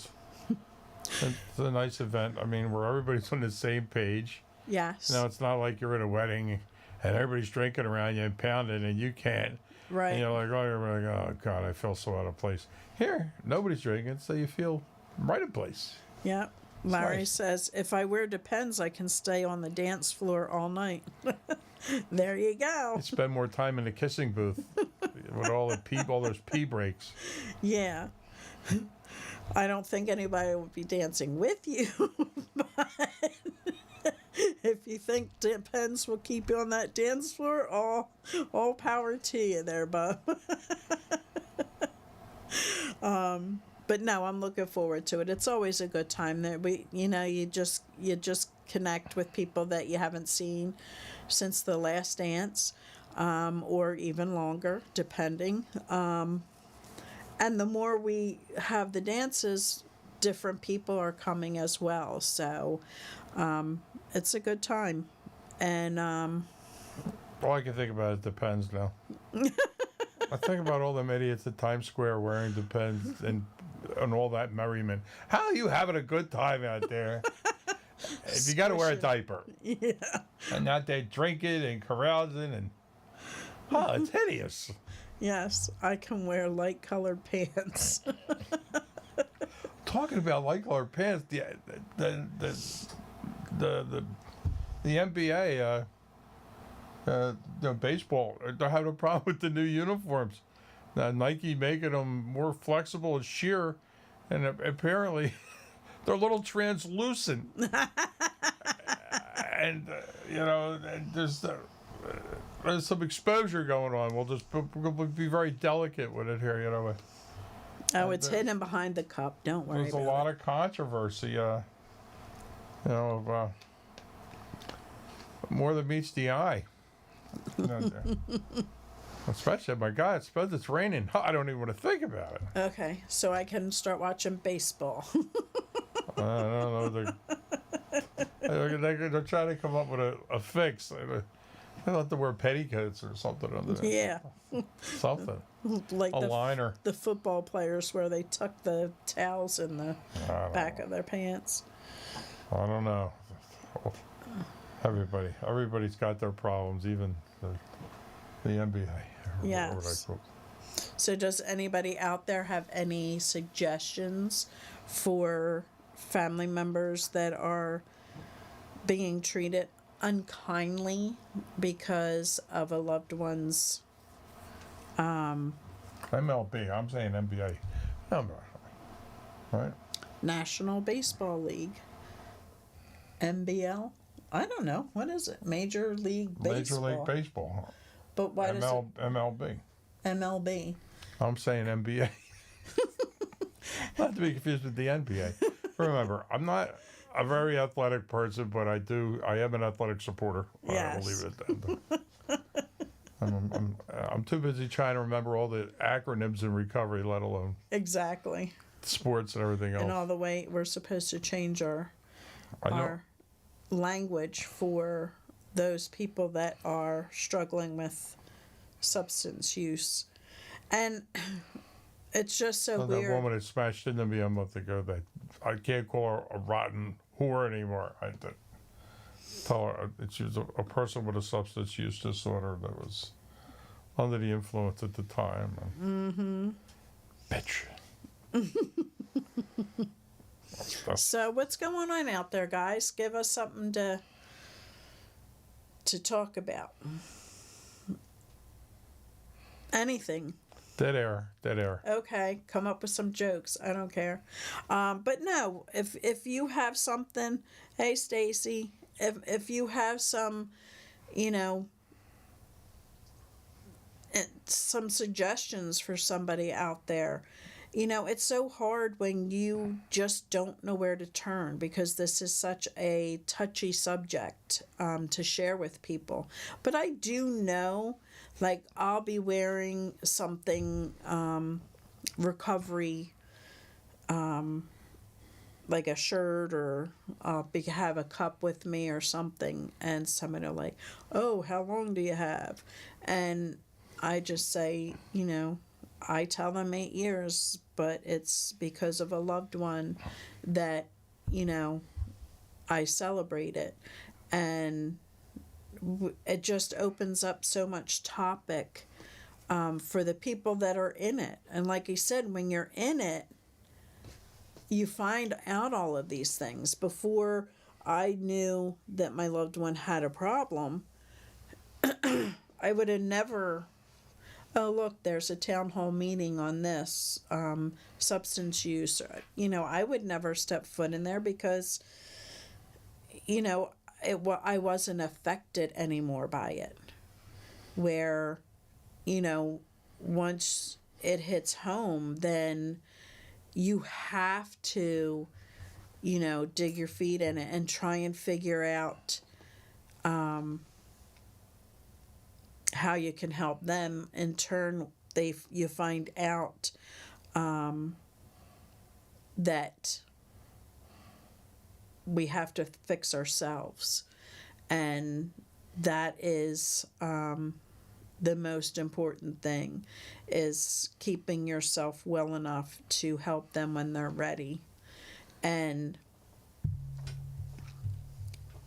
it's a nice event. I mean, where everybody's on the same page. Yes. It's not like you're at a wedding and everybody's drinking around you and pounding and you can't. Right. And you're like, oh God, I feel so out of place. Here, nobody's drinking, so you feel right in place. Yeah. Larry nice. says, if I wear Depends, I can stay on the dance floor all night. There you go. You spend more time in the kissing booth with all those pee breaks. Yeah. I don't think anybody would be dancing with you, but if you think Depends will keep you on that dance floor, all power to you there, bub. But no, I'm looking forward to it. It's always a good time there. You just connect with people that you haven't seen since the last dance, or even longer, depending. And the more we have the dances, different people are coming as well. So it's a good time. And all I can think about is Depends now. I think about all them idiots at Times Square wearing Depends and all that merriment. How are you having a good time out there? If you got to wear a diaper. yeah. And out there drinking and carousing and... Oh, it's hideous. Yes, I can wear light colored pants. Talking about light colored pants, the NBA, baseball, they're having a problem with the new uniforms. Nike making them more flexible and sheer, and apparently they're a little translucent. And there's some exposure going on. We'll be very delicate with it here, Oh, it's hidden behind the cup. Don't worry There's about a lot of controversy, more than meets the eye. Especially, my God, I suppose it's raining. I don't even want to think about it. Okay, so I can start watching baseball. I don't know. They're trying to come up with a fix. They have to wear petticoats or something under there. Yeah. Something. Like a liner. The football players where they tuck the towels in the back of their pants. I don't know. Everybody's got their problems, even the NBA. Yes. So does anybody out there have any suggestions for family members that are being treated unkindly because of a loved one's MLB, I'm saying NBA. Right? National Baseball League. NBL? I don't know. What is it? Major League Baseball. Major League Baseball. But why does it... MLB. MLB. I'm saying NBA. Not to be confused with the NBA. Remember, I'm not a very athletic person, but I am an athletic supporter. Yes. I'll leave it at that. I'm too busy trying to remember all the acronyms in recovery, let alone Exactly. sports and everything else. And all the way we're supposed to change our language for those people that are struggling with substance use. And It's just so That weird. woman that smashed into me a month ago, that I can't call her a rotten whore anymore. I did. Tell her she was a person with a substance use disorder that was under the influence at the time. Bitch. So what's going on out there, guys? Give us something to talk about. Anything. Dead air. Okay, come up with some jokes. I don't care. But no, if you have something, hey Stacy, if you have some, you know, some suggestions for somebody out there. You know, it's so hard when you just don't know where to turn, because this is such a touchy subject to share with people. But I do know, like, I'll be wearing something recovery, like a shirt, or have a cup with me or something, and someone will like, oh, how long do you have? And I just say, you know, I tell them 8 years, but it's because of a loved one that, you know, I celebrate it. And it just opens up so much topic for the people that are in it. And like I said, when you're in it, you find out all of these things. Before I knew that my loved one had a problem, I would have never... Oh, look, there's a town hall meeting on this, substance use. You know, I would never step foot in there because, you know, I wasn't affected anymore by it. Where, you know, once it hits home, then you have to, you know, dig your feet in it and try and figure out how you can help them. In turn, you find out that we have to fix ourselves, and that is the most important thing, is keeping yourself well enough to help them when they're ready. And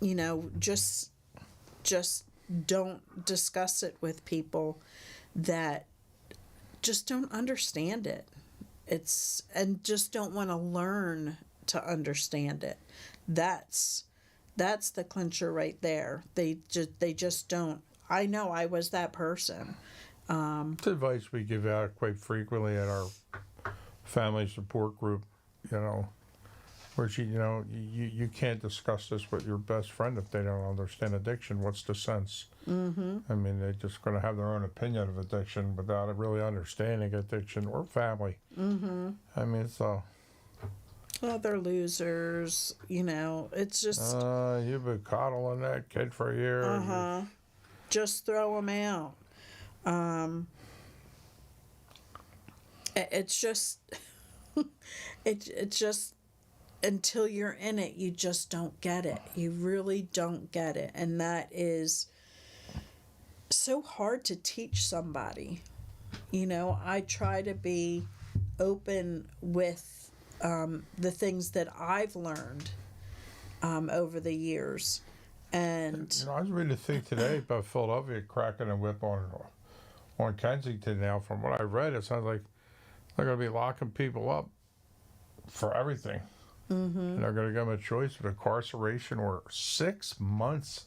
you know, just don't discuss it with people that just don't understand it. And just don't want to learn to understand it. That's the clincher right there. They just don't. I know I was that person. It's advice we give out quite frequently at our family support group, you know, where you can't discuss this with your best friend if they don't understand addiction. What's the sense? Mm-hmm. I mean, they're just going to have their own opinion of addiction without really understanding addiction or family. Mm-hmm. I mean, so... Well, they're losers, you know. It's just... you've been coddling that kid for a year. Uh-huh. Just throw them out. It's just... it's just... Until you're in it, you just don't get it. You really don't get it. And that is so hard to teach somebody. You know, I try to be open with the things that I've learned over the years. And you know, I was reading a thing today about Philadelphia cracking a whip on Kensington now. From what I read, it sounds like they're going to be locking people up for everything. Mm-hmm. And they're going to give them a choice of incarceration or 6 months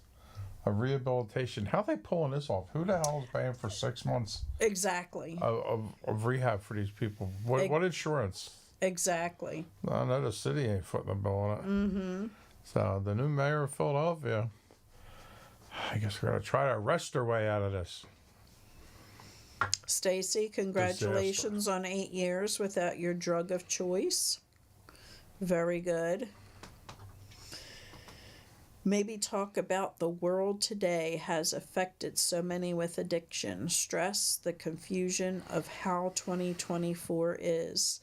of rehabilitation. How are they pulling this off? Who the hell is paying for 6 months exactly of rehab for these people? What insurance? Exactly. I know the city ain't footing the bill on it. Mm-hmm. So the new mayor of Philadelphia, I guess we're going to try to arrest our way out of this. Stacy, congratulations on 8 years without your drug of choice. Very good. Maybe talk about the world today has affected so many with addiction. Stress, the confusion of how 2024 is.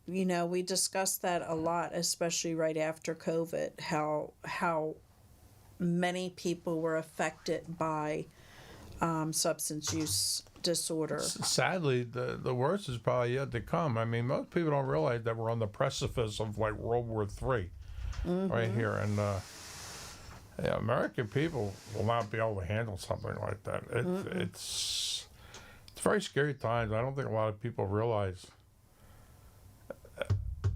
You know, we discussed that a lot, especially right after COVID, how many people were affected by substance use disorder. Sadly, the worst is probably yet to come. I mean, most people don't realize that we're on the precipice of like World War III right here, and yeah, American people will not be able to handle something like that. It's very scary times. I don't think a lot of people realize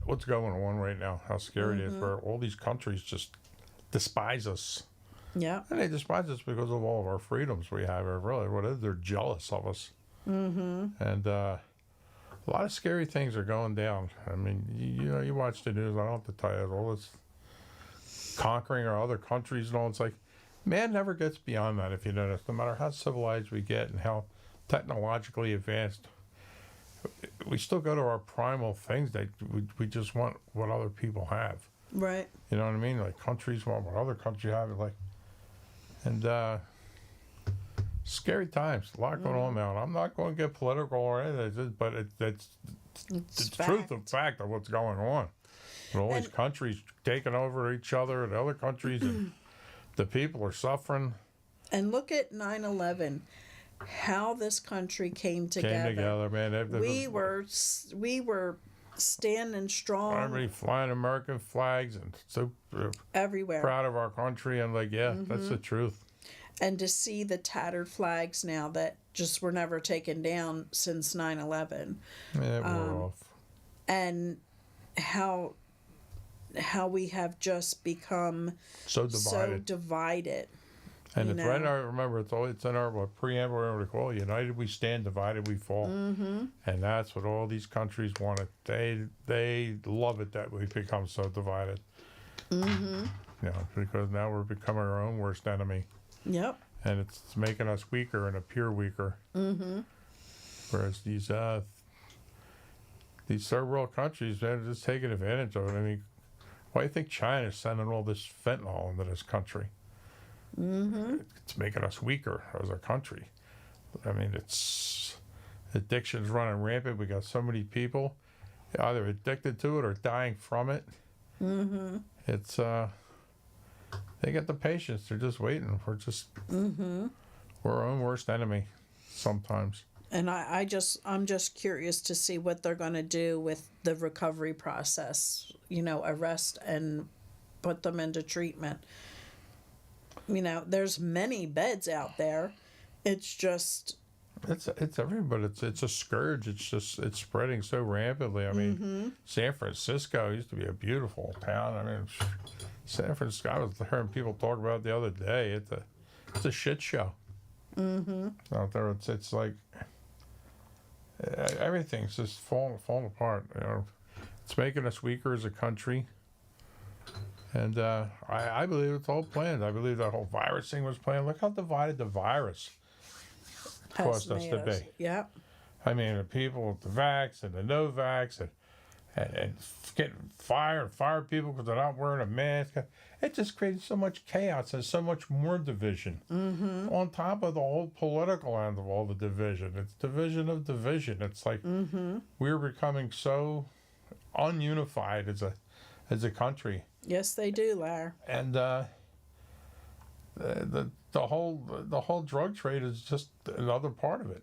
what's going on right now, how scary it is, where all these countries just despise us. Yeah. And they despise us because of all of our freedoms we have. Or really, what is, they're jealous of us. And a lot of scary things are going down. I mean, you know, you watch the news. I don't have to tell you all this conquering our other countries and all. It's like, man never gets beyond that. If you notice, no matter how civilized we get and how technologically advanced, we still go to our primal things that we just want what other people have. Right. You know what I mean? Like countries want what other countries have. Like, and scary times. A lot going on now. And I'm not going to get political or anything, but it's truth of fact of what's going on. And all these countries taking over each other and other countries, and the people are suffering. And look at 9/11, how this country came together. Came together, man. We were standing strong Everybody flying American flags and so everywhere. proud of our country. And like, yeah, that's the truth. And to see the tattered flags now that just were never taken down since 9/11, Yeah, we're off. and how we have just become So so divided. divided. And you it's right in know. our, remember, it's in our preamble, whatever we call it, united we stand, divided we fall. And that's what all these countries wanted. They love it that we become so divided. You know, because now we're becoming our own worst enemy. Yep. And it's making us weaker and appear weaker. Whereas these third world countries, they're just taking advantage of it. I mean, why do you think China's sending all this fentanyl into this country? It's making us weaker as a country. I mean, it's addiction's running rampant. We got so many people either addicted to it or dying from it. It's they get the patience. They're just waiting. We're just we're our own worst enemy sometimes. And I'm just curious to see what they're going to do with the recovery process. You know, arrest and put them into treatment. You know, there's many beds out there. It's just It's everybody. It's a scourge. It's spreading so rampantly. I mean, San Francisco used to be a beautiful town. I mean, San Francisco. I was hearing people talk about it the other day. It's a shit show. Out there, it's like everything's just falling apart. You know, it's making us weaker as a country. And I believe it's all planned. I believe that whole virus thing was planned. Look how divided the virus caused us to be. Yeah. I mean, the people with the vax and the no vax and getting fired people because they're not wearing a mask. It just created so much chaos and so much more division. On top of the whole political end of all the division. It's division of division. It's like we're becoming so ununified as a country. Yes, they do, Larry. And the whole drug trade is just another part of it.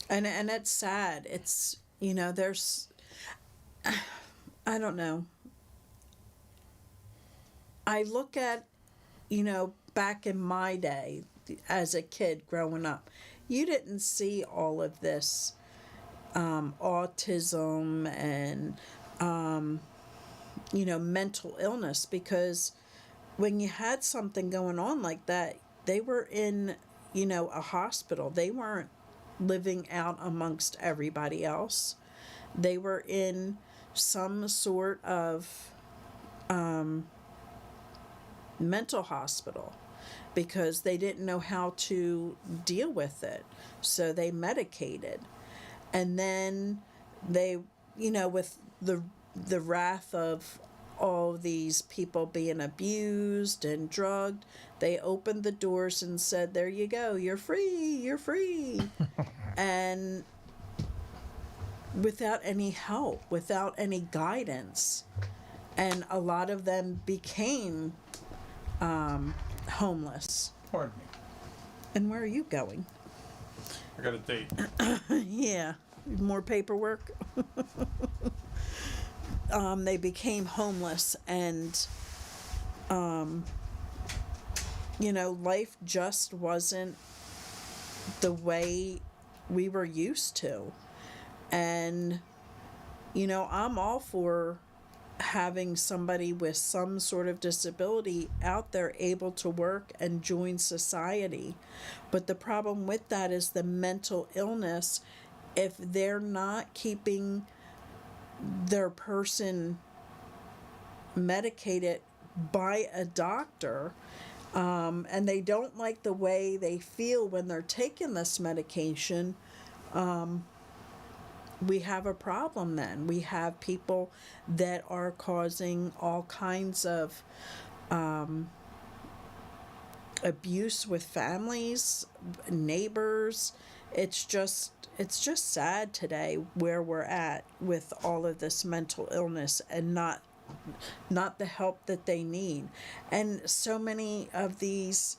And it's sad. It's, you know, there's, I don't know. I look at, you know, back in my day as a kid growing up, you didn't see all of this autism and you know, mental illness, because when you had something going on like that, they were in, you know, a hospital. They weren't living out amongst everybody else. They were in some sort of mental hospital because they didn't know how to deal with it. So they medicated. And then they, you know, with the wrath of all these people being abused and drugged, they opened the doors and said, there you go, you're free. And without any help, without any guidance. And a lot of them became homeless. Pardon me. And where are you going? I got a date. Yeah, more paperwork. They became homeless, and life just wasn't the way we were used to. And I'm all for having somebody with some sort of disability out there able to work and join society. But the problem with that is the mental illness. If they're not keeping their person medicated by a doctor, and they don't like the way they feel when they're taking this medication, we have a problem then. We have people that are causing all kinds of abuse with families, neighbors. It's just sad today where we're at with all of this mental illness and not the help that they need. And so many of these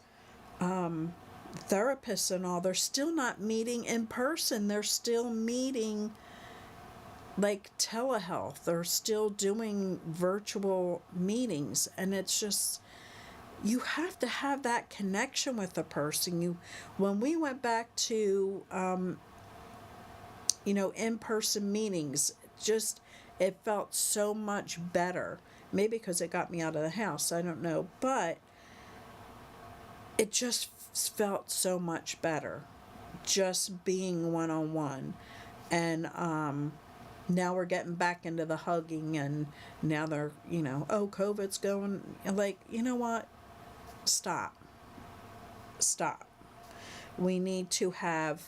therapists and all, they're still not meeting in person. They're still meeting like telehealth. They're still doing virtual meetings, and it's just, you have to have that connection with the person. When we went back to in-person meetings, it felt so much better. Maybe because it got me out of the house, I don't know, but it just felt so much better just being one-on-one. And now we're getting back into the hugging, and now they're, oh, COVID's going, like, you know what? Stop. We need to have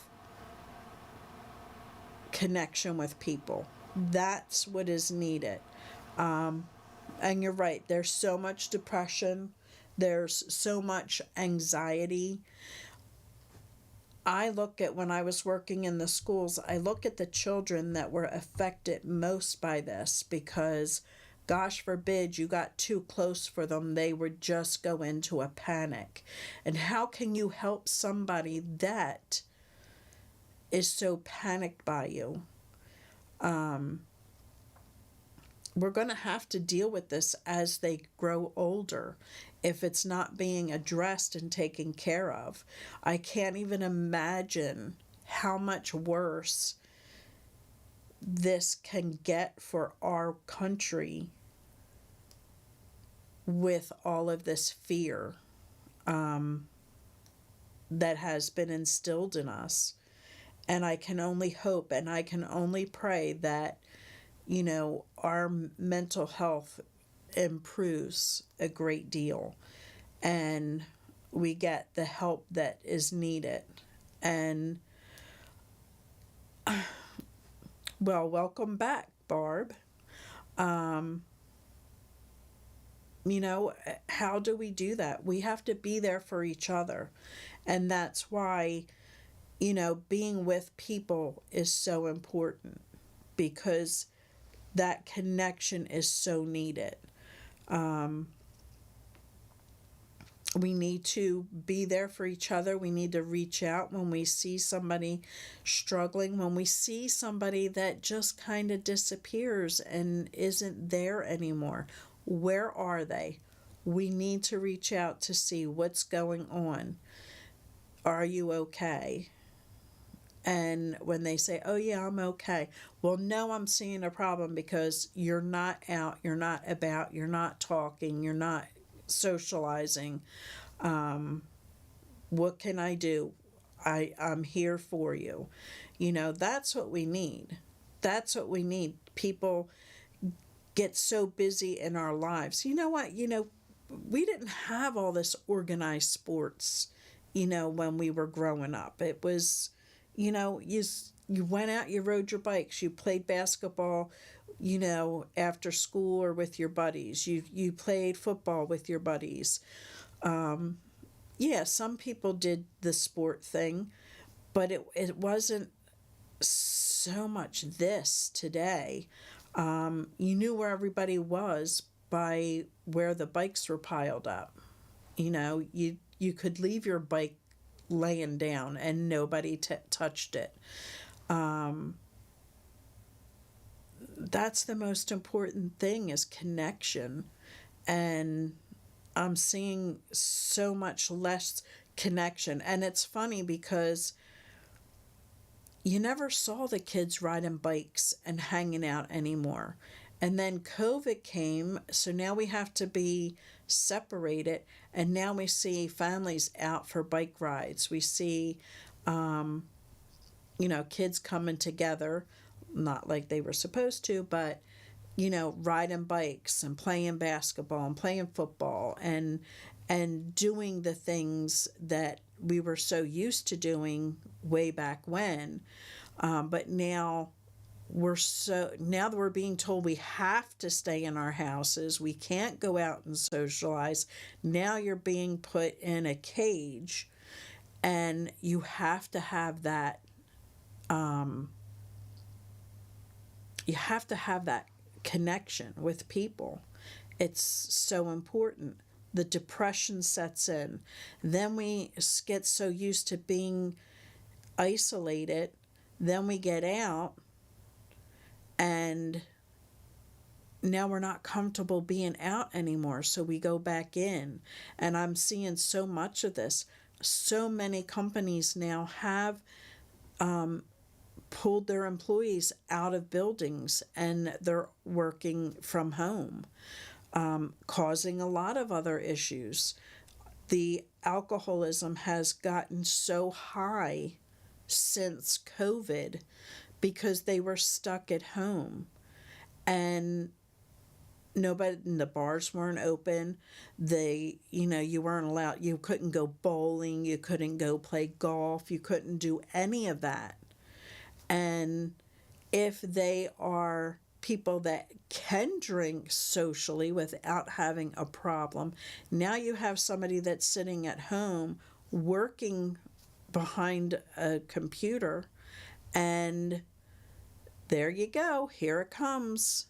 connection with people. That's what is needed. And you're right, there's so much depression, there's so much anxiety. I look at, when I was working in the schools, I look at the children that were affected most by this, because gosh forbid you got too close for them, they would just go into a panic. And how can you help somebody that is so panicked by you? We're going to have to deal with this as they grow older if it's not being addressed and taken care of. I can't even imagine how much worse this can get for our country with all of this fear that has been instilled in us. And I can only hope and I can only pray that our mental health improves a great deal and we get the help that is needed. And well, welcome back, Barb. How do we do that? We have to be there for each other. And that's why, being with people is so important, because that connection is so needed. We need to be there for each other. We need to reach out when we see somebody struggling, when we see somebody that just kind of disappears and isn't there anymore. Where are they? We need to reach out to see what's going on. Are you okay? And when they say, oh yeah, I'm okay. Well, no, I'm seeing a problem because you're not out, you're not about, you're not talking, you're not socializing. What can I do? I'm here for you. That's what we need. That's what we need. People get so busy in our lives. You know what? We didn't have all this organized sports, when we were growing up. It was, you went out, you rode your bikes, you played basketball, after school or with your buddies. You played football with your buddies. Some people did the sport thing, but it wasn't so much this today. You knew where everybody was by where the bikes were piled up. You could leave your bike laying down and nobody touched it. That's the most important thing, is connection. And I'm seeing so much less connection. And it's funny because you never saw the kids riding bikes and hanging out anymore. And then COVID came, so now we have to be separated. And now we see families out for bike rides. We see, kids coming together, not like they were supposed to, but, riding bikes and playing basketball and playing football and doing the things that we were so used to doing way back when. But now now that we're being told we have to stay in our houses, we can't go out and socialize. Now you're being put in a cage, and you have to have that. You have to have that connection with people. It's so important. The depression sets in. Then we get so used to being isolated. Then we get out, and now we're not comfortable being out anymore, so we go back in. And I'm seeing so much of this. So many companies now have pulled their employees out of buildings, and they're working from home, causing a lot of other issues. The alcoholism has gotten so high since COVID because they were stuck at home, and the bars weren't open. You weren't allowed, you couldn't go bowling, you couldn't go play golf, you couldn't do any of that. And if they are people that can drink socially without having a problem, now you have somebody that's sitting at home working behind a computer, and there you go, here it comes.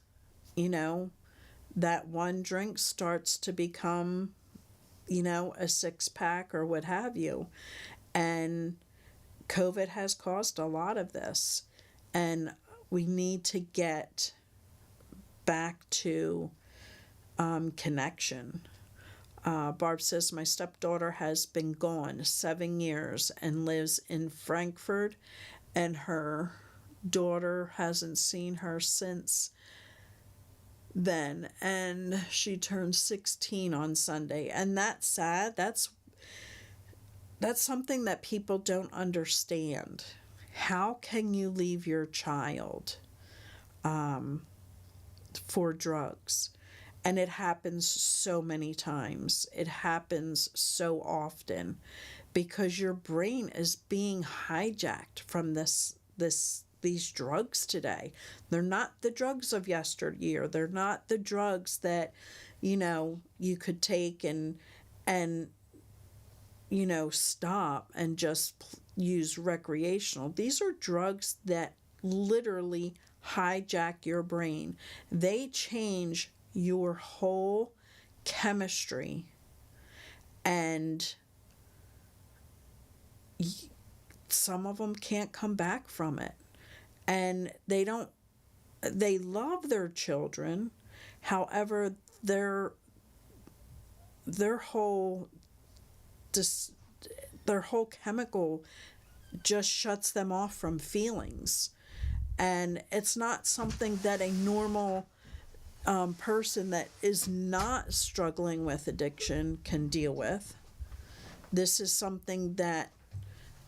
That one drink starts to become, a six-pack or what have you. And COVID has caused a lot of this, and we need to get back to connection. Barb says, my stepdaughter has been gone 7 years and lives in Frankfurt, and her daughter hasn't seen her since then, and she turned 16 on Sunday. And that's sad. That's something that people don't understand. How can you leave your child for drugs? And it happens so many times. It happens so often because your brain is being hijacked from these drugs today. They're not the drugs of yesteryear. They're not the drugs that, you could take and stop and just use recreational. These are drugs that literally hijack your brain. They change your whole chemistry, and some of them can't come back from it. And they love their children. However, their whole chemical just shuts them off from feelings. And it's not something that a normal person that is not struggling with addiction can deal with. This is something that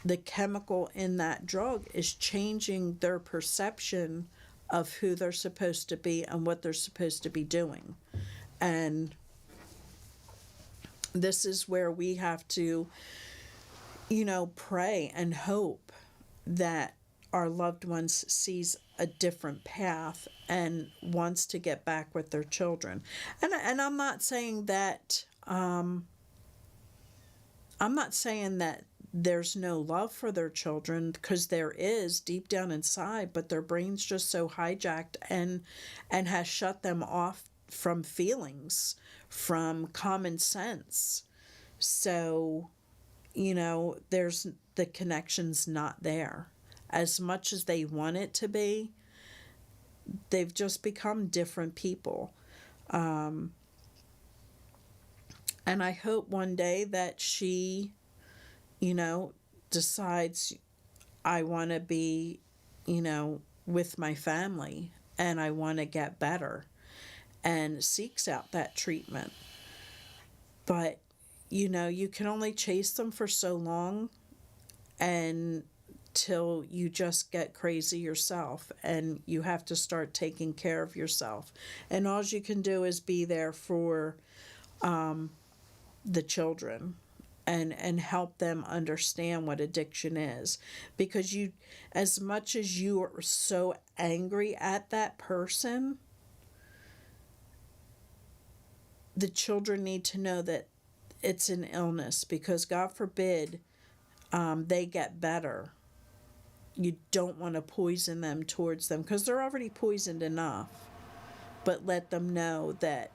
the chemical in that drug is changing their perception of who they're supposed to be and what they're supposed to be doing. And this is where we have to, pray and hope that our loved ones sees a different path and wants to get back with their children. And I'm not saying that there's no love for their children, because there is deep down inside, but their brain's just so hijacked and has shut them off from feelings, from common sense. So, there's the connection's not there. As much as they want it to be, they've just become different people. And I hope one day that she, decides I want to be, with my family and I want to get better and seeks out that treatment. But, you can only chase them for so long until you just get crazy yourself and you have to start taking care of yourself. And all you can do is be there for the children and help them understand what addiction is. Because as much as you are so angry at that person, the children need to know that it's an illness, because God forbid they get better. You don't want to poison them towards them, because they're already poisoned enough. But let them know that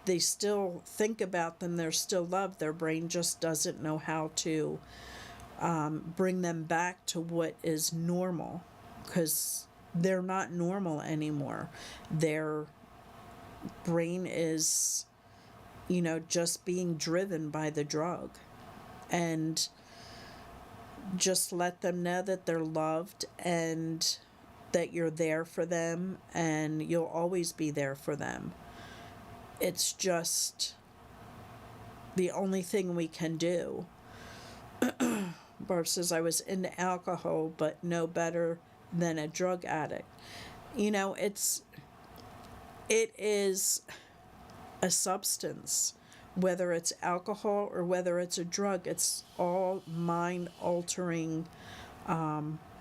they still think about them, they're still loved. Their brain just doesn't know how to bring them back to what is normal, because they're not normal anymore. Their brain is, just being driven by the drug. And just let them know that they're loved and that you're there for them and you'll always be there for them. It's just the only thing we can do. Barb says, I was into alcohol, but no better than a drug addict. It is a substance, whether it's alcohol or whether it's a drug. It's all mind-altering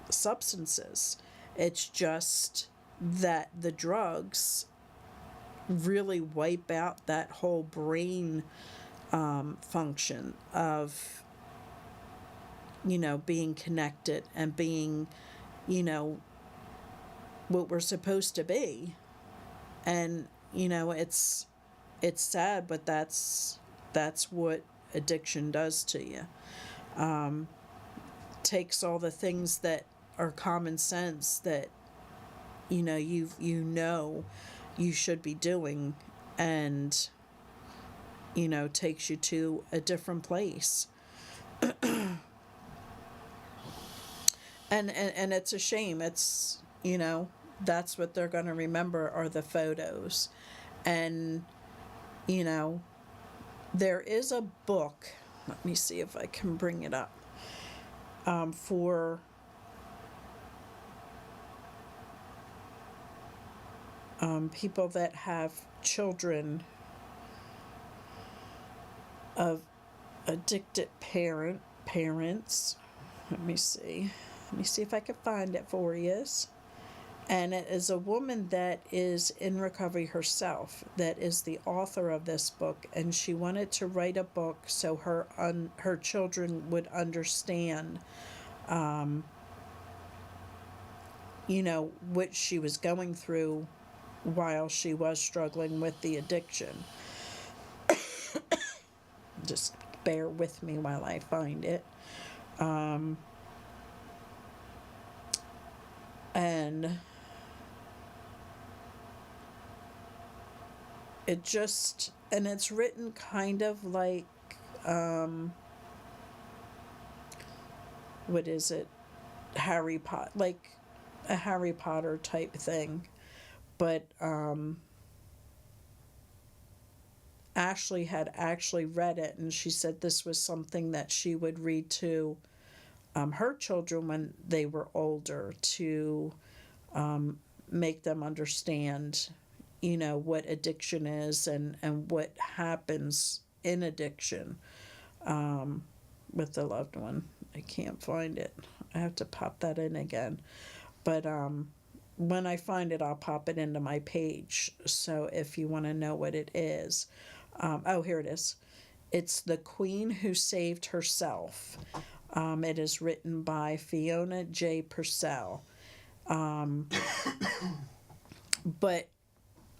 substances. It's just that the drugs really wipe out that whole brain function of, being connected and being, what we're supposed to be. And, it's sad, but that's what addiction does to you. Takes all the things that are common sense that, you should be doing and, takes you to a different place. And it's a shame. It's, that's what they're going to remember are the photos. And, there is a book, let me see if I can bring it up, for people that have children of addicted parents. Let me see if I can find it for you. And it is a woman that is in recovery herself that is the author of this book, and she wanted to write a book so her children would understand what she was going through while she was struggling with the addiction. Just bear with me while I find it. And it's written kind of like, what is it? Harry Potter, like a Harry Potter type thing. But, Ashley had actually read it, and she said this was something that she would read to her children when they were older to make them understand, what addiction is and what happens in addiction with the loved one. I can't find it. I have to pop that in again. But when I find it, I'll pop it into my page. So if you want to know what it is. Here it is. It's The Queen Who Saved Herself. It is written by Fiona J. Purcell. But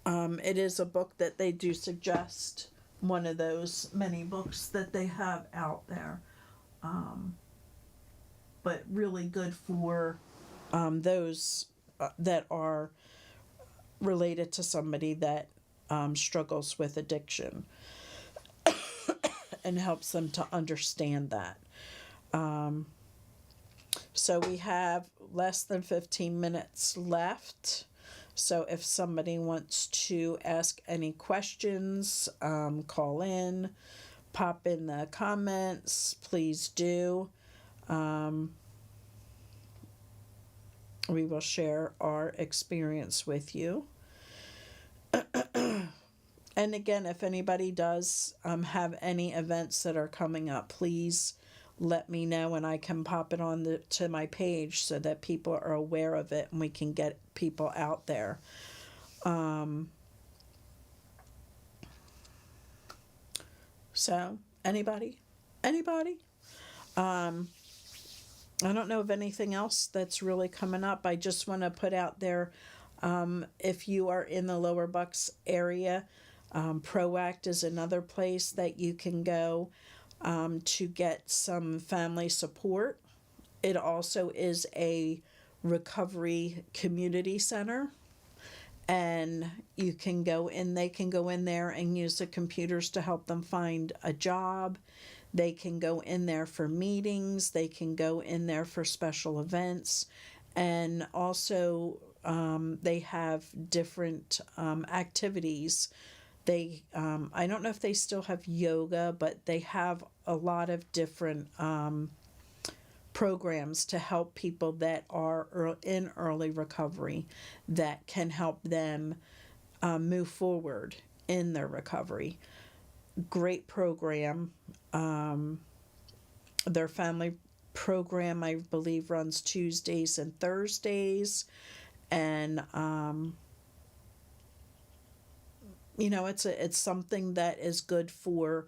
it is a book that they do suggest, one of those many books that they have out there. but really good for those that are related to somebody that struggles with addiction and helps them to understand that. So we have less than 15 minutes left. So if somebody wants to ask any questions, call in, pop in the comments, please do. We will share our experience with you. And again, if anybody does have any events that are coming up, please let me know and I can pop it on to my page so that people are aware of it and we can get people out there. So anybody? I don't know of anything else that's really coming up. I just want to put out there, if you are in the Lower Bucks area, ProAct is another place that you can go to get some family support. It also is a recovery community center, and you can go in, they can go in there and use the computers to help them find a job. They can go in there for meetings, they can go in there for special events, and also they have different activities. They I don't know if they still have yoga, but they have a lot of different programs to help people that are in early recovery that can help them move forward in their recovery. Great program. Their family program, I believe, runs Tuesdays and Thursdays, and it's something that is good for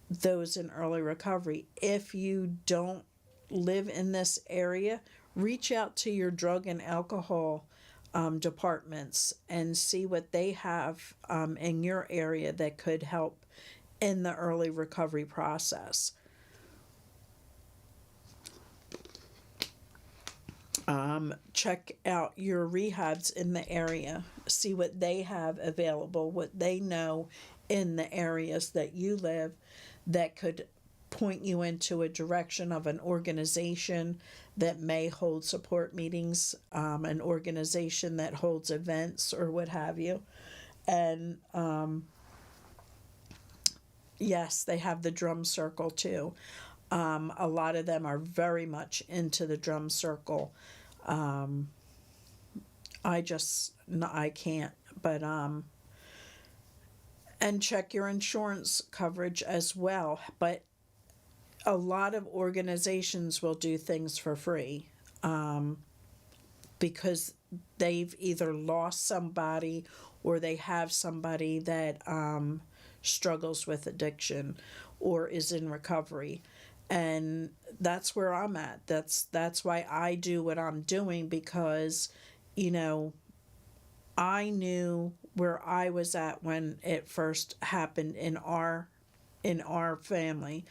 those in early recovery. If you don't live in this area, reach out to your drug and alcohol departments and see what they have in your area that could help in the early recovery process. Check out your rehabs in the area, see what they have available, what they know in the areas that you live that could point you into a direction of an organization that may hold support meetings, an organization that holds events or what have you. And yes, they have the drum circle too. A lot of them are very much into the drum circle. I can't, but and check your insurance coverage as well. But a lot of organizations will do things for free because they've either lost somebody or they have somebody that struggles with addiction or is in recovery. And that's where I'm at. That's why I do what I'm doing, because I knew where I was at when it first happened in our family.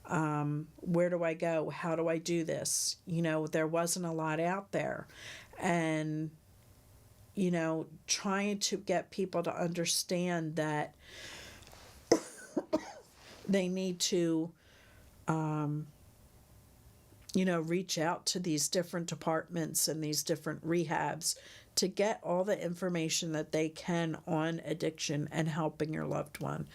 Where do I go? How do I do this? There wasn't a lot out there. And trying to get people to understand that they need to reach out to these different departments and these different rehabs to get all the information that they can on addiction and helping your loved one.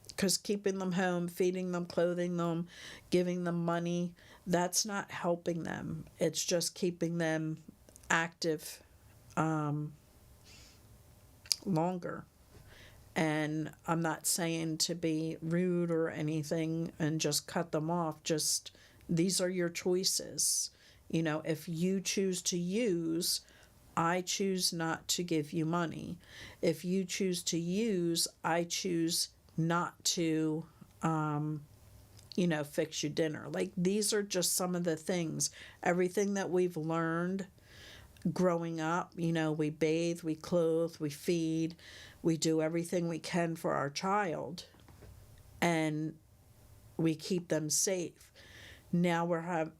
Because keeping them home, feeding them, clothing them, giving them money, that's not helping them. It's just keeping them active longer. And I'm not saying to be rude or anything and just cut them off. Just, these are your choices. If you choose to use, I choose not to give you money. If you choose to use, I choose not to, fix you dinner. Like, these are just some of the things. Everything that we've learned growing up, we bathe, we clothe, we feed, we do everything we can for our child. And we keep them safe. Now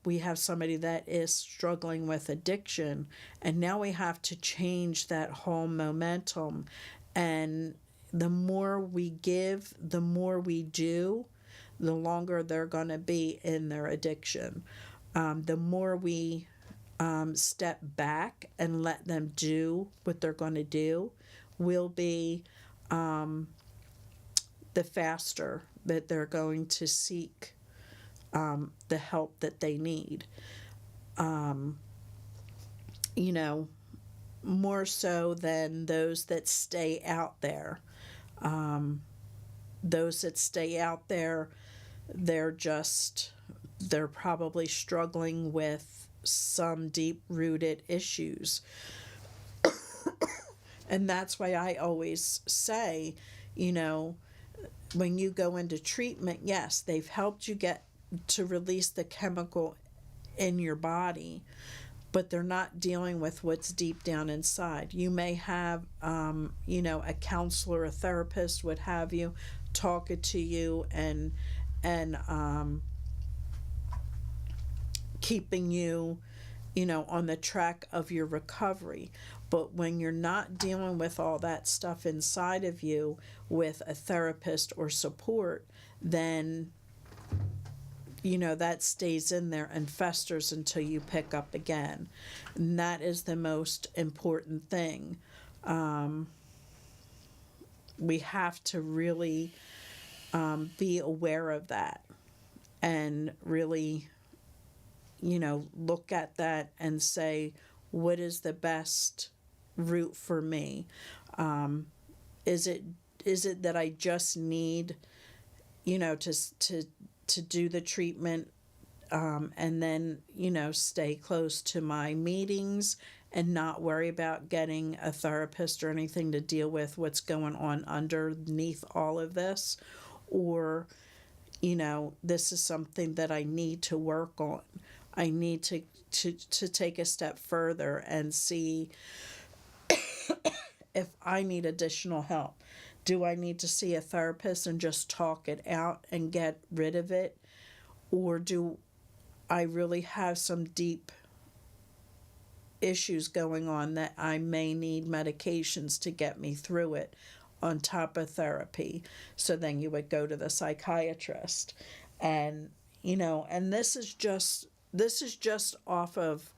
we have somebody that is struggling with addiction, and now we have to change that whole momentum. And the more we give, the more we do, the longer they're going to be in their addiction. The more we step back and let them do what they're going to do, will be the faster that they're going to seek the help that they need. You know, more so than those that stay out there. Those that stay out there, they're probably struggling with some deep rooted issues. And that's why I always say, you know, when you go into treatment, yes, they've helped you get to release the chemical in your body, but they're not dealing with what's deep down inside. You may have, you know, a counselor, a therapist, what have you, talking to you and keeping you, you know, on the track of your recovery. But when you're not dealing with all that stuff inside of you with a therapist or support, then, you know, that stays in there and festers until you pick up again. And that is the most important thing. We have to really be aware of that and really, you know, look at that and say, what is the best route for me? Is it that I just need, you know, to do the treatment and then, you know, stay close to my meetings and not worry about getting a therapist or anything to deal with what's going on underneath all of this? Or, you know, this is something that I need to work on. I need to take a step further and see if I need additional help. Do I need to see a therapist and just talk it out and get rid of it? Or do I really have some deep issues going on that I may need medications to get me through it on top of therapy? So then you would go to the psychiatrist. And, you know, and this is just off of,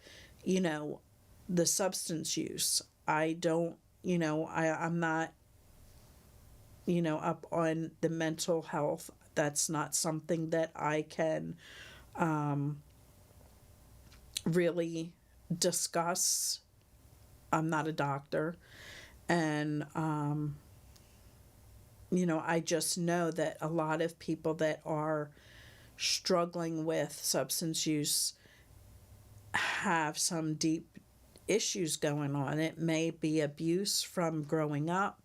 you know, the substance use. I don't, you know, I'm not, you know, up on the mental health. That's not something that I can really discuss. I'm not a doctor. And, you know, I just know that a lot of people that are struggling with substance use have some deep issues going on. It may be abuse from growing up.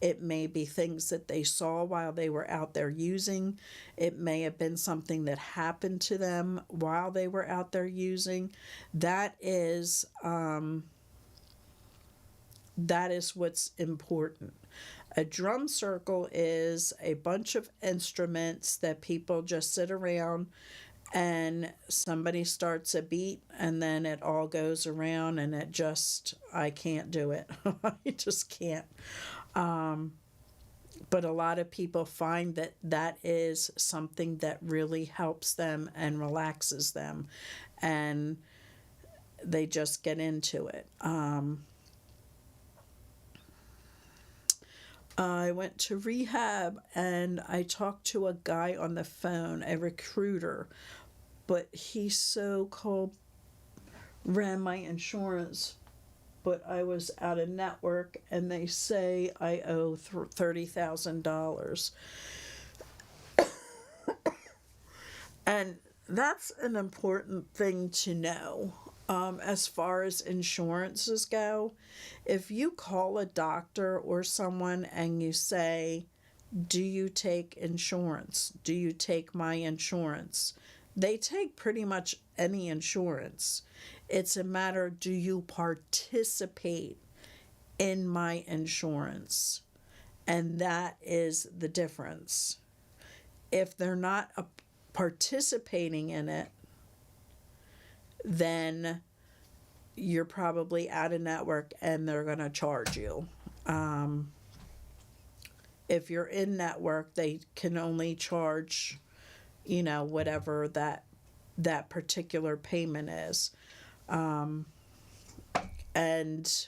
It may be things that they saw while they were out there using. It may have been something that happened to them while they were out there using. That is what's important. A drum circle is a bunch of instruments that people just sit around and somebody starts a beat and then it all goes around and I can't do it. I just can't. But a lot of people find that is something that really helps them and relaxes them, and they just get into it. I went to rehab and I talked to a guy on the phone, a recruiter, but he so-called ran my insurance, but I was out of network and they say I owe $30,000. And that's an important thing to know. As far as insurances go, if you call a doctor or someone and you say, do you take insurance? Do you take my insurance? They take pretty much any insurance. It's a matter, do you participate in my insurance? And that is the difference. If they're not participating in it, then you're probably out of network and they're going to charge you. If you're in network, they can only charge, whatever that particular payment is. And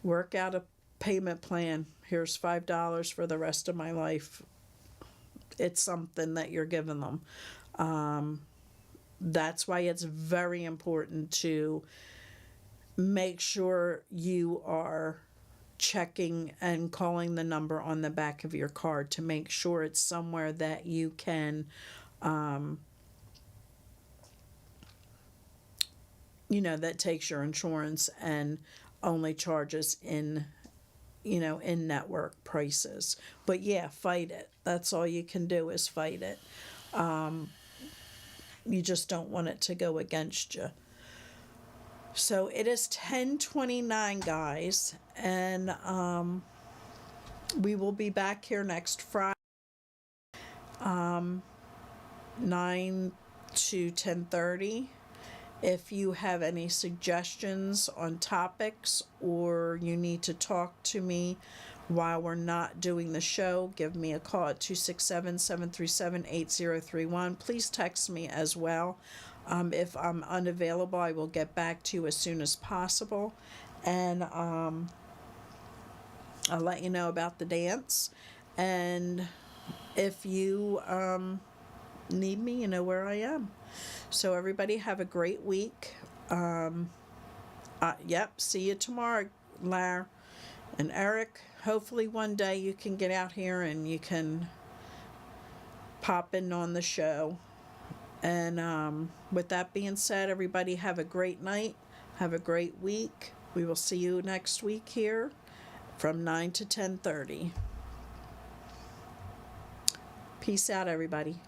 work out a payment plan. Here's $5 for the rest of my life. It's something that you're giving them. That's why it's very important to make sure you are checking and calling the number on the back of your card to make sure it's somewhere that you can, that takes your insurance and only charges in network prices. But yeah, fight it. That's all you can do is fight it. You just don't want it to go against you. So it is 10:29, guys, and we will be back here next Friday, 9 to 10:30. If you have any suggestions on topics or you need to talk to me while we're not doing the show, give me a call at 267-737-8031. Please text me as well. If I'm unavailable, I will get back to you as soon as possible. And I'll let you know about the dance. And if you need me, you know where I am. So everybody have a great week. See you tomorrow, Lar and Eric. Hopefully one day you can get out here and you can pop in on the show. And with that being said, everybody have a great night. Have a great week. We will see you next week here from 9 to 10:30. Peace out, everybody.